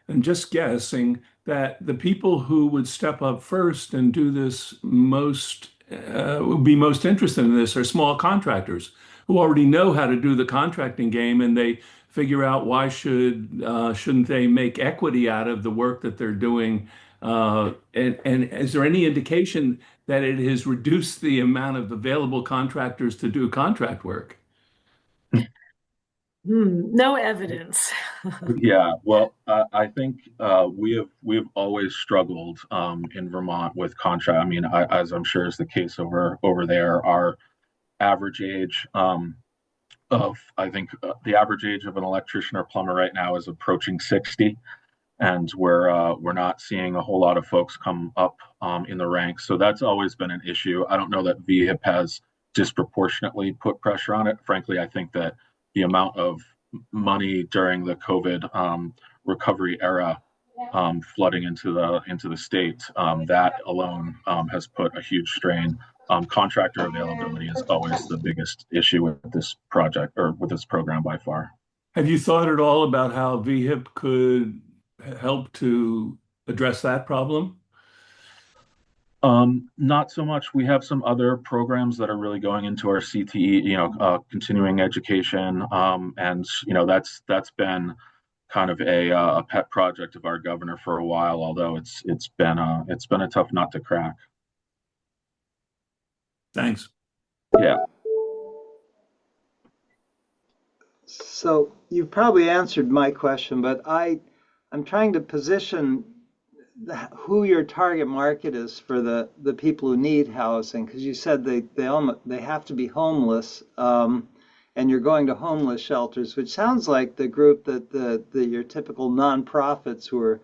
and just guessing, that the people who would step up first and do this would be most interested in this are small contractors who already know how to do the contracting game, and they figure out why shouldn't they make equity out of the work that they're doing. And is there any indication that it has reduced the amount of available contractors to do contract work? No evidence. Yeah, well, I think we have always struggled in Vermont with contract. I mean, as I'm sure is the case over there, our average age I think the average age of an electrician or plumber right now is approaching 60, and we're not seeing a whole lot of folks come up in the ranks. So that's always been an issue. I don't know that VHIP has disproportionately put pressure on it. Frankly, I think that the amount of money during the COVID recovery era flooding into the state, that alone has put a huge strain. Contractor availability is always the biggest issue with this project or with this program by far. Have you thought at all about how VHIP could help to address that problem? Not so much. We have some other programs that are really going into our CTE, continuing education, and that's been kind of a pet project of our governor for a while. Although it's been a tough nut to crack. Thanks. Yeah. So you've probably answered my question, but I'm trying to position who your target market is for the people who need housing, because you said they have to be homeless, and you're going to homeless shelters, which sounds like the group that your typical nonprofits who are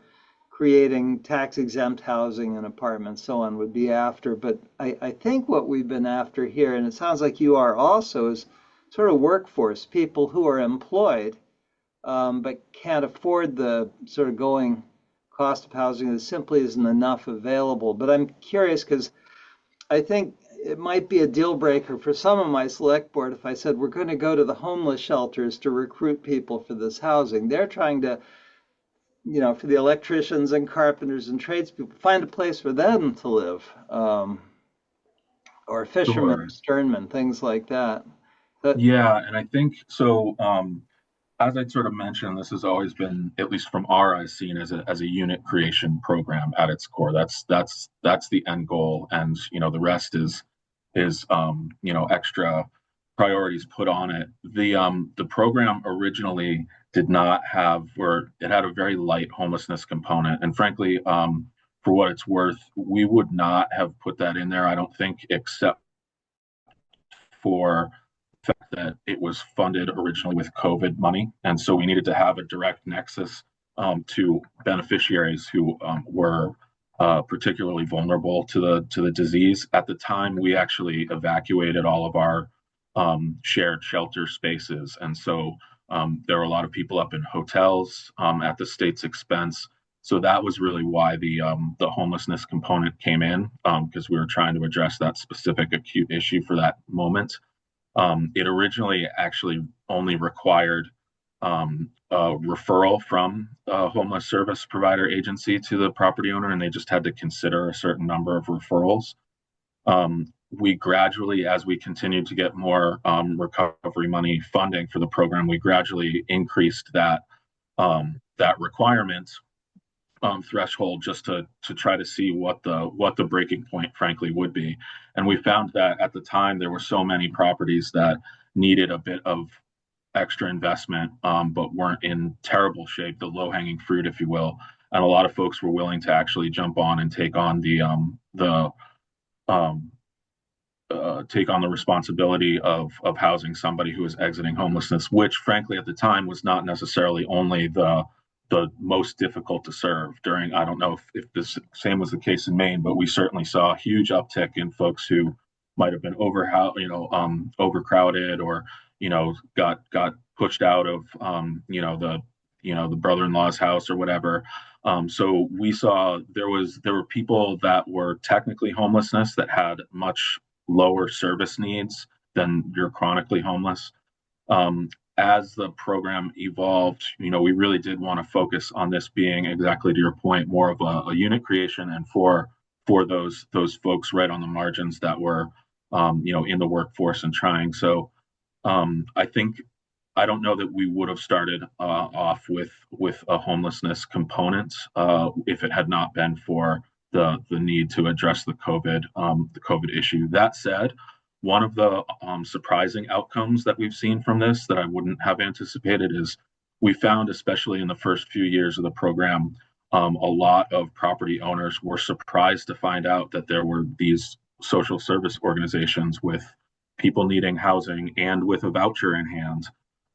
creating tax-exempt housing and apartments, so on, would be after. But I think what we've been after here, and it sounds like you are also, is sort of workforce, people who are employed but can't afford the sort of going cost of housing. There simply isn't enough available. But I'm curious because I think it might be a deal breaker for some of my select board if I said we're going to go to the homeless shelters to recruit people for this housing. They're trying to, for the electricians and carpenters and tradespeople, find a place for them to live, or fishermen, sternmen, things like that. Yeah, and I think so. As I sort of mentioned, this has always been, at least from our eyes, seen as a unit creation program at its core. That's the end goal, and the rest is extra priorities put on it. The program originally did not have, or it had a very light homelessness component, and frankly, for what it's worth, we would not have put that in there, I don't think, except for the fact that it was funded originally with COVID money, and so we needed to have a direct nexus to beneficiaries who were particularly vulnerable to the disease. At the time, we actually evacuated all of our shared shelter spaces, and so there were a lot of people up in hotels at the state's expense. So that was really why the homelessness component came in, because we were trying to address that specific acute issue for that moment. It originally actually only required a referral from a homeless service provider agency to the property owner, and they just had to consider a certain number of referrals. we gradually, as we continued to get more recovery money funding for the program, we gradually increased that requirement threshold just to try to see what the breaking point, frankly, would be. And we found that at the time there were so many properties that needed a bit of extra investment, but weren't in terrible shape, the low-hanging fruit, if you will. And a lot of folks were willing to actually jump on and um, take on the responsibility of housing somebody who is exiting homelessness, which frankly at the time was not necessarily only the most difficult to serve during. I don't know if this same was the case in Maine, but we certainly saw a huge uptick in folks who might have been overcrowded, or got pushed out of the brother-in-law's house or whatever. So we saw there were people that were technically homelessness that had much lower service needs than your chronically homeless. As the program evolved, we really did want to focus on this being, exactly to your point, more of a unit creation, and for those folks right on the margins that were in the workforce and trying. So I don't know that we would have started off with a homelessness component if it had not been for the need to address the COVID issue. That said, one of the surprising outcomes that we've seen from this that I wouldn't have anticipated is we found, especially in the first few years of the program, a lot of property owners were surprised to find out that there were these social service organizations with people needing housing and with a voucher in hand,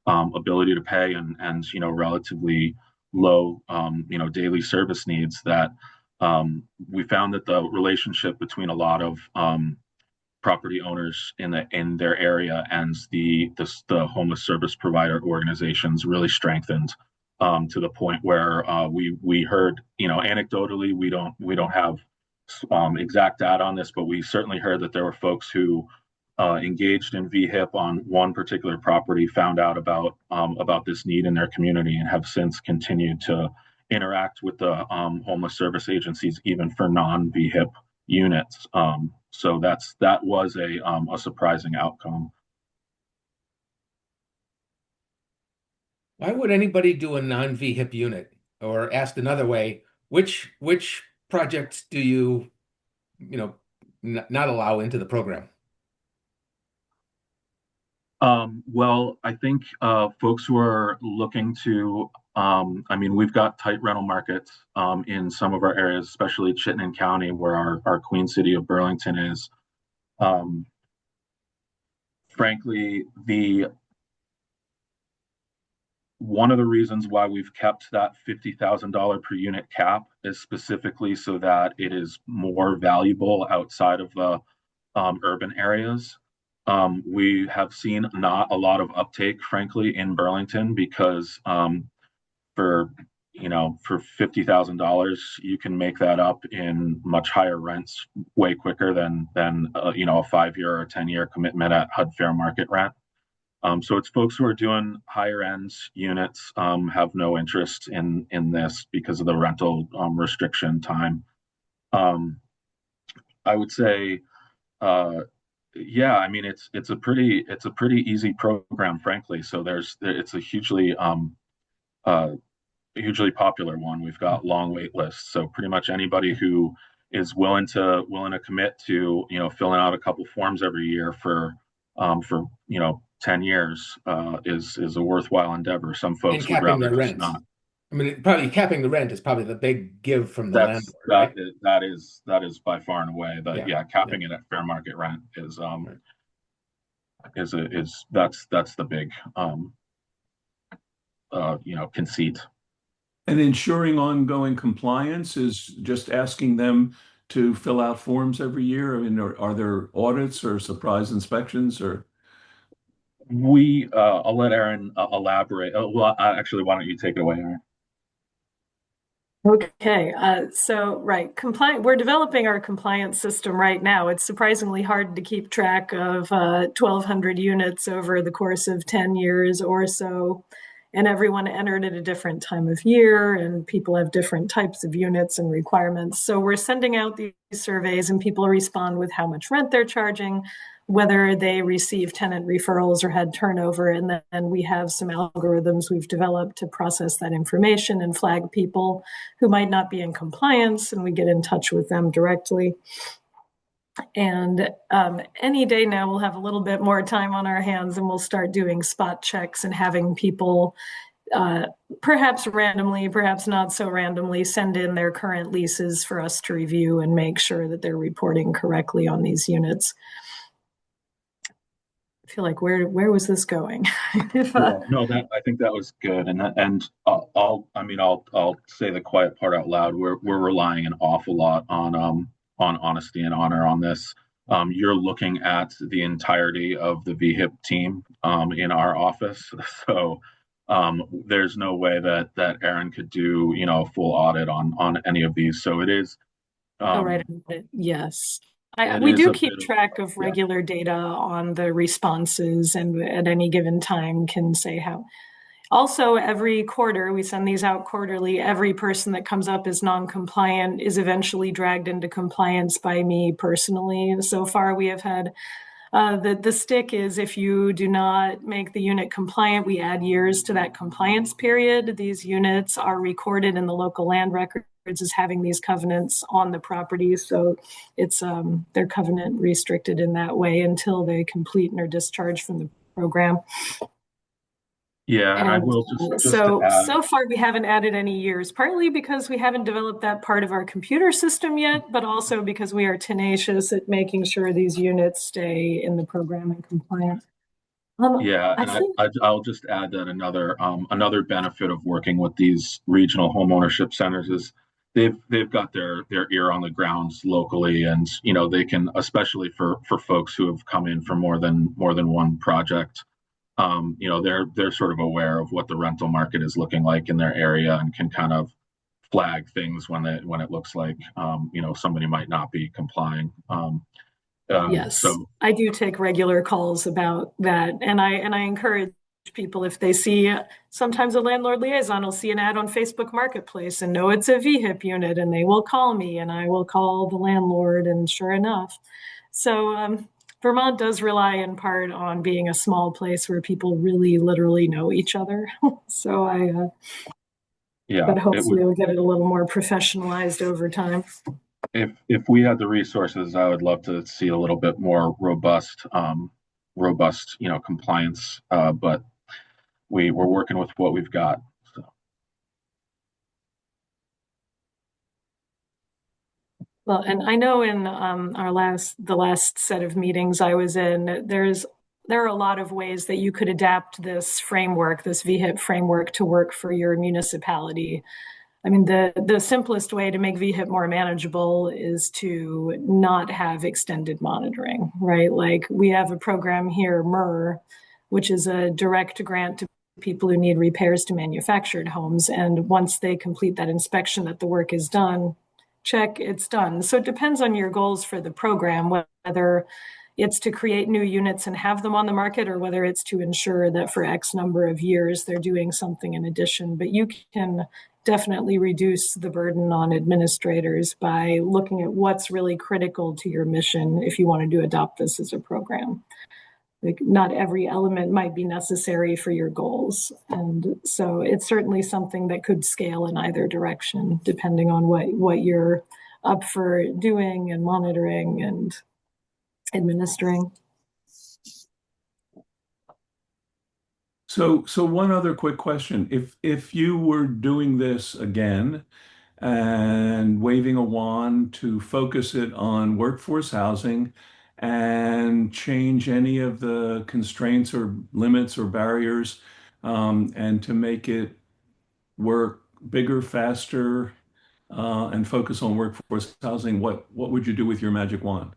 ability to pay, and relatively low daily service needs, that we found that the relationship between a lot of property owners in their area and the homeless service provider organizations really strengthened, to the point where we heard, anecdotally, we don't have exact data on this, but we certainly heard that there were folks who engaged in VHIP on one particular property, found out about this need in their community, and have since continued to interact with the homeless service agencies, even for non-VHIP units. So that was a surprising outcome. Why would anybody do a non-VHIP unit? Or asked another way, which projects do you not allow into the program? Well, I think folks who are looking to, we've got tight rental markets in some of our areas, especially Chittenden County, where our Queen City of Burlington is. Frankly, one of the reasons why we've kept that $50,000 per unit cap is specifically so that it is more valuable outside of the urban areas. We have seen not a lot of uptake, frankly, in Burlington, because for $50,000, you can make that up in much higher rents way quicker than a 5-year or 10-year commitment at HUD fair market rent. So it's folks who are doing higher end units have no interest in this because of the rental restriction time. I would say, yeah, it's a pretty easy program, frankly. So it's a hugely popular one. We've got long wait lists. So pretty much anybody who is willing to commit to filling out a couple forms every year for 10 years is a worthwhile endeavor. Some folks would rather just not. Probably capping the rent is probably the big give from the landlord, right? That is by far and away. Capping it at fair market rent is that's the big conceit. And ensuring ongoing compliance is just asking them to fill out forms every year. Are there audits or surprise inspections or? I'll let Erin elaborate. Well, actually, why don't you take it away, Erin? Okay, right, we're developing our compliance system right now. It's surprisingly hard to keep track of 1,200 units over the course of 10 years or so. and everyone entered at a different time of year, and people have different types of units and requirements. So we're sending out these surveys, and people respond with how much rent they're charging, whether they receive tenant referrals or had turnover. And then we have some algorithms we've developed to process that information and flag people who might not be in compliance, and we get in touch with them directly. And any day now, we'll have a little bit more time on our hands, and we'll start doing spot checks and having people perhaps randomly, perhaps not so randomly, send in their current leases for us to review and make sure that they're reporting correctly on these units. I feel like where was this going? No, that I think that was good, and I'll say the quiet part out loud. We're relying an awful lot on honesty and honor on this. You're looking at the entirety of the VHIP team in our office, so there's no way that Erin could do a full audit on any of these. So it is. Oh, right. Yes. It We is do a keep bit of- track of yeah. regular data on the responses, and at any given time can say how. Also, every quarter, we send these out quarterly. Every person that comes up as non-compliant is eventually dragged into compliance by me personally. So far, we have had the stick is if you do not make the unit compliant, we add years to that compliance period. These units are recorded in the local land records as having these covenants on the property. So it's they're covenant restricted in that way until they complete and are discharged from the program. Yeah, and I And will just to so add. far we haven't added any years, partly because we haven't developed that part of our computer system yet, but also because we are tenacious at making sure these units stay in the program and compliant. Yeah, I and think, I'll just add that another benefit of working with these regional homeownership centers is they've got their ear on the ground locally, and they can, especially for folks who have come in for more than one project. They're sort of aware of what the rental market is looking like in their area and can kind of flag things when it looks like somebody might not be complying. yes, So I do take regular calls about that. And I encourage people, if they see, sometimes a landlord liaison will see an ad on Facebook Marketplace and know it's a VHIP unit, and they will call me, and I will call the landlord, and sure enough. So Vermont does rely in part on being a small place where people really literally know each other. So yeah, but it would. hopefully we'll get it a little more professionalized over time. If we had the resources, I would love to see a little bit more robust compliance. But we're working with what we've got. So Well, and I know in the last set of meetings I was in, there are a lot of ways that you could adapt this framework, this VHIP framework, to work for your municipality. I mean, the simplest way to make VHIP more manageable is to not have extended monitoring, right? Like we have a program here, MER, which is a direct grant to people who need repairs to manufactured homes. And once they complete that inspection that the work is done, check, it's done. So it depends on your goals for the program, whether it's to create new units and have them on the market, or whether it's to ensure that for X number of years they're doing something in addition. But you can definitely reduce the burden on administrators by looking at what's really critical to your mission if you wanted to adopt this as a program. Like not every element might be necessary for your goals. And so it's certainly something that could scale in either direction, depending on what you're up for doing and monitoring and administering. So one other quick question. If you were doing this again and waving a wand to focus it on workforce housing and change any of the constraints or limits or barriers, and to make it work bigger, faster, and focus on workforce housing, what would you do with your magic wand?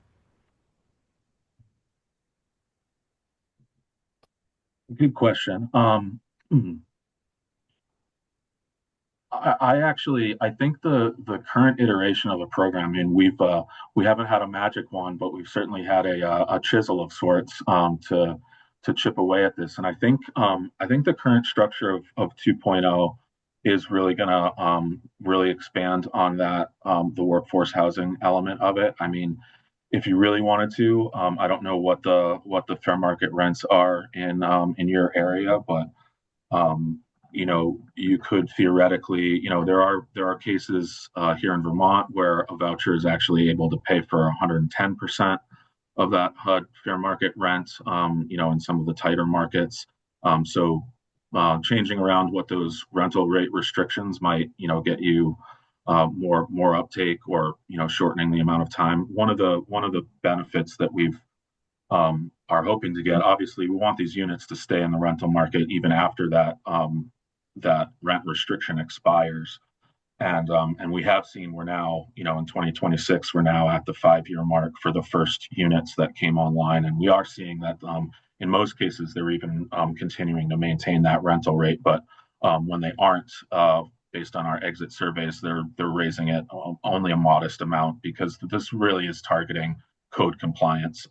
good question. I think the current iteration of the program. I mean, we haven't had a magic wand, but we've certainly had a chisel of sorts chip away at this. And I think the current structure of 2.0 is really going to really expand on that the workforce housing element of it. I mean, if you really wanted to, I don't know what the fair market rents are in your area, but you could theoretically, there are cases here in Vermont where a voucher is actually able to pay for 110% of that HUD fair market rent, in some of the tighter markets. Changing around what those rental rate restrictions might, get you more uptake, or shortening the amount of time. One of the benefits that we've are hoping to get, obviously, we want these units to stay in the rental market even after that rent restriction expires. And we have seen, we're now, in 2026, we're now at the 5-year mark for the first units that came online. And we are seeing that in most cases, they're even continuing to maintain that rental rate. But when they aren't, based on our exit surveys, they're raising it only a modest amount, because this really is targeting code compliance.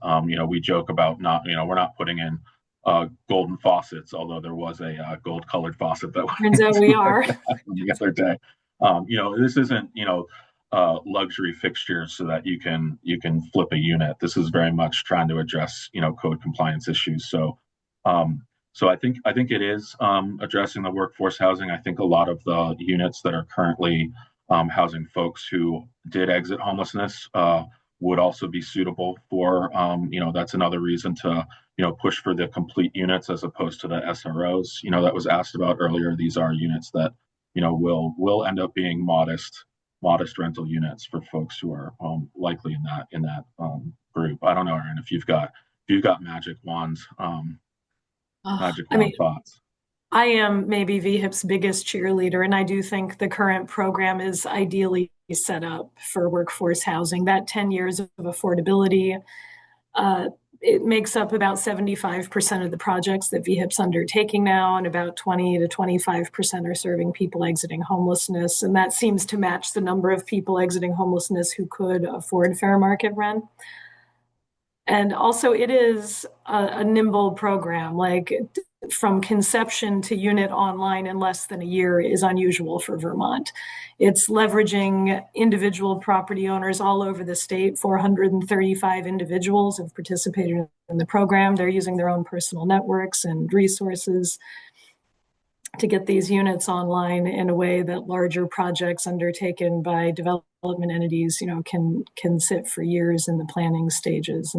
We joke about we're not putting in golden faucets, although there was a gold colored faucet that Turns out we are. the other day. This isn't, luxury fixtures so that you can flip a unit. This is very much trying to address, code compliance issues. So I think it is addressing the workforce housing. I think a lot of the units that are currently housing folks who did exit homelessness would also be suitable for, that's another reason to, push for the complete units as opposed to the SROs, that was asked about earlier. These are units that, will end up being modest rental units for folks who are likely in that group. I don't know, Erin, if you've got magic wands, thoughts. I am maybe VHIP's biggest cheerleader, and I do think the current program is ideally set up for workforce housing. That 10 years of affordability, it makes up about 75% of the projects that VHIP's undertaking now, and about 20 to 25% are serving people exiting homelessness. And that seems to match the number of people exiting homelessness who could afford fair market rent. And also, it is a nimble program. Like, from conception to unit online in less than a year is unusual for Vermont. It's leveraging individual property owners all over the state. 435 individuals have participated in the program. They're using their own personal networks and resources to get these units online in a way that larger projects undertaken by development entities, can sit for years in the planning stages.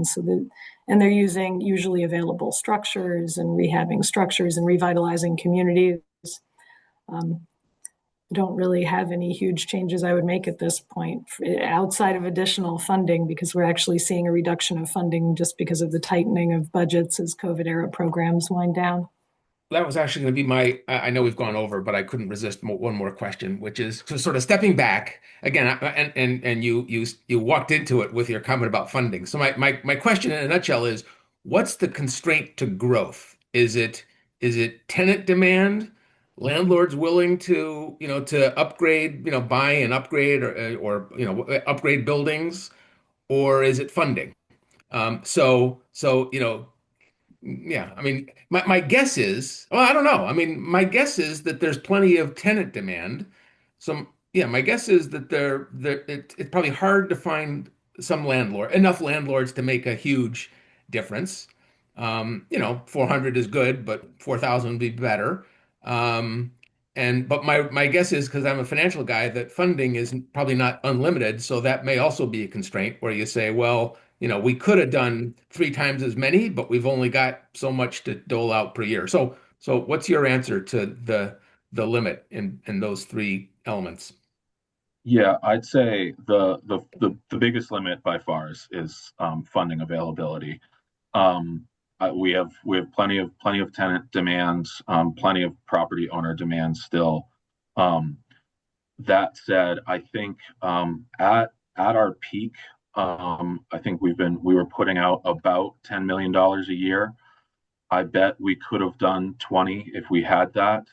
And they're using usually available structures and rehabbing structures and revitalizing communities. I don't really have any huge changes I would make at this point outside of additional funding, because we're actually seeing a reduction of funding just because of the tightening of budgets as COVID era programs wind down. That was actually going to be I know we've gone over, but I couldn't resist one more question, which is sort of stepping back again. And you walked into it with your comment about funding. So my question in a nutshell is, what's the constraint to growth? Is it tenant demand, landlords willing to, to upgrade, buy and upgrade or upgrade buildings, or is it funding? Yeah, I mean, my guess is, well, I don't know. I mean, my guess is that there's plenty of tenant demand. Yeah, my guess is that it's probably hard to find enough landlords to make a huge difference. 400 is good, but 4,000 would be better. But my guess is, because I'm a financial guy, that funding is probably not unlimited. So that may also be a constraint where you say, well, we could have done 3 times as many, but we've only got so much to dole out per year. So what's your answer to the limit in those 3 elements? Yeah, I'd say the biggest limit by far is funding availability. We have plenty of tenant demands, plenty of property owner demands still. That said, I think at our peak, I think we were putting out about $10 million a year. I bet we could have done 20 if we had that.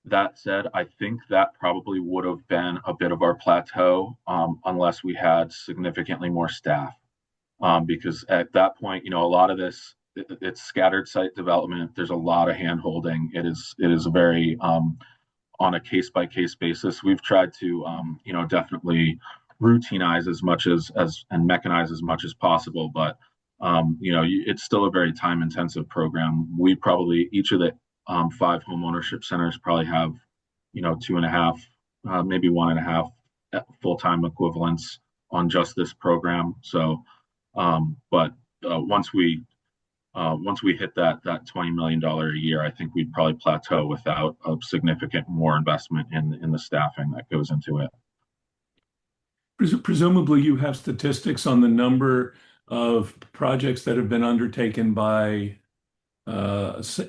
That said, I think that probably would have been a bit of our plateau, unless we had significantly more staff. Because at that point, a lot of this it's scattered site development. There's a lot of hand holding. It is a very on a case by case basis. We've tried to definitely routinize as much as and mechanize as much as possible, but it's still a very time intensive program. We probably each of the five home ownership centers probably have two and a half, maybe one and a half full time equivalents on just this program. So, but once we hit that $20 million a year, I think we'd probably plateau without a significant more investment in the staffing that goes into it. Presumably, you have statistics on the number of projects that have been undertaken by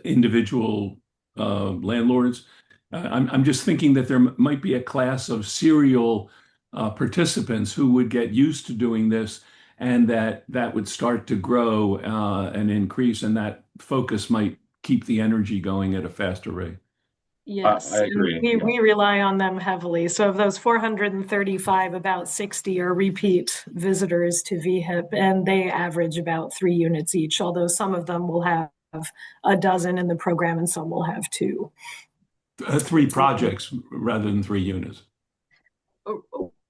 individual landlords. I'm just thinking that there might be a class of serial participants who would get used to doing this, and that would start to grow and increase, and that focus might keep the energy going at a faster rate. Yes, I and agree. we rely on them heavily. So of those 435, about 60 are repeat visitors to VHIP, and they average about 3 units each, although some of them will have a dozen in the program and some will have 2. 3 projects rather than 3 units.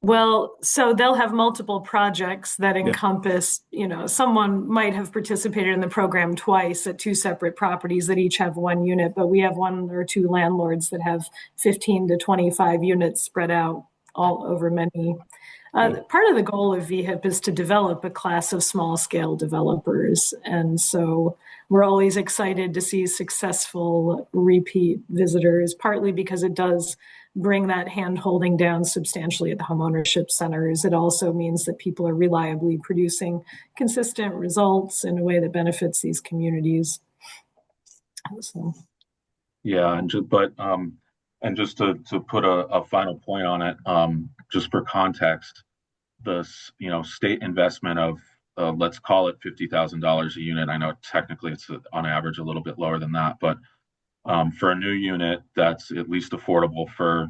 Well, so they'll have multiple projects that Yeah. encompass, someone might have participated in the program twice at 2 separate properties that each have 1 unit, but we have 1 or 2 landlords that have 15 to 25 units spread out all over many. Part of the goal of VHIP is to develop a class of small scale developers. And so we're always excited to see successful repeat visitors, partly because it does bring that hand holding down substantially at the homeownership centers. It also means that people are reliably producing consistent results in a way that benefits these communities. So. Yeah, and just to put a final point on it, just for context, the state investment of let's call it $50,000 a unit. I know technically it's on average a little bit lower than that, but for a new unit that's at least affordable for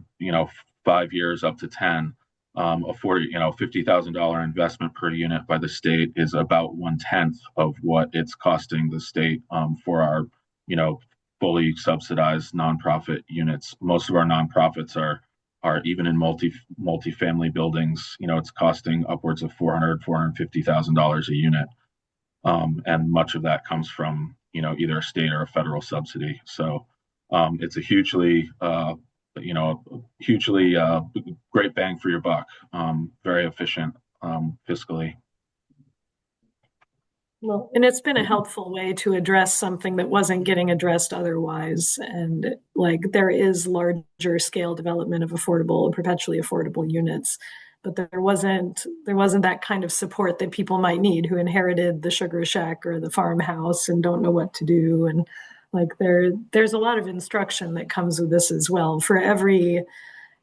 5 years up to 10, $50,000 investment per unit by the state is about 1/10 of what it's costing the state for our fully subsidized nonprofit units. Most of our nonprofits are even in multi-family buildings. It's costing upwards of $450,000 a unit, and much of that comes from either a state or a federal subsidy. So it's a hugely great bang for your buck. Very efficient fiscally. Well, and it's been a helpful way to address something that wasn't getting addressed otherwise. And there is larger scale development of affordable, perpetually affordable units, but there wasn't that kind of support that people might need who inherited the sugar shack or the farmhouse and don't know what to do. And there's a lot of instruction that comes with this as well. For every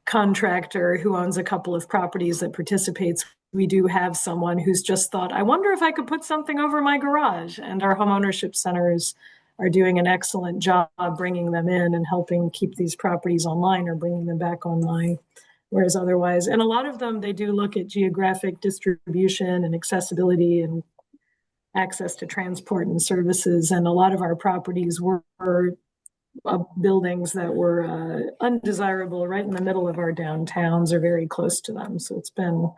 contractor who owns a couple of properties that participates, we do have someone who's just thought, I wonder if I could put something over my garage. And our homeownership centers are doing an excellent job bringing them in and helping keep these properties online or bringing them back online. Whereas otherwise, and a lot of them, they do look at geographic distribution and accessibility and access to transport and services. And a lot of our properties were buildings that were undesirable right in the middle of our downtowns or very close to them. So it's been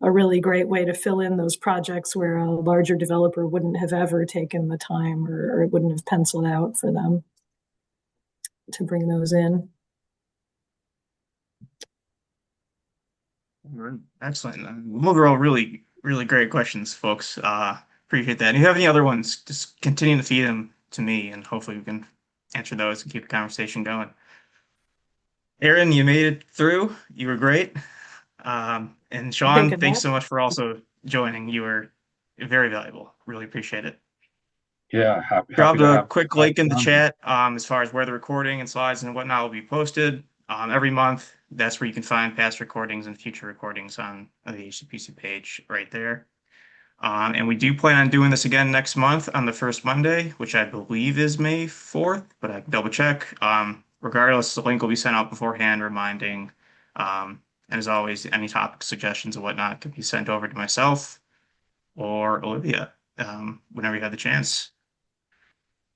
a really great way to fill in those projects where a larger developer wouldn't have ever taken the time or it wouldn't have penciled out for them to bring those in. Excellent. Those are all really, really great questions, folks. Appreciate that. If you have any other ones, just continue to feed them to me, and hopefully we can answer those and keep the conversation going. Erin, you made it through. You were great. And Shaun, thanks so much for also joining. You were very valuable. Really appreciate it. Yeah, happy Dropped to a have quick link in the fun. chat as far as where the recording and slides and whatnot will be posted every month. That's where you can find past recordings and future recordings on the HCPC page right there. And we do plan on doing this again next month on the first Monday, which I believe is May 4th, but I can double check. Regardless, the link will be sent out beforehand reminding. And as always, any topic suggestions and whatnot can be sent over to myself or Olivia whenever you have the chance.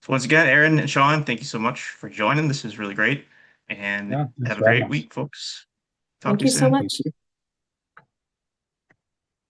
So once again, Erin and Shaun, thank you so much for joining. This is really great. And Yeah, thanks have a for having great us. week, folks. Talk Thank to you you so soon. much. Thank you.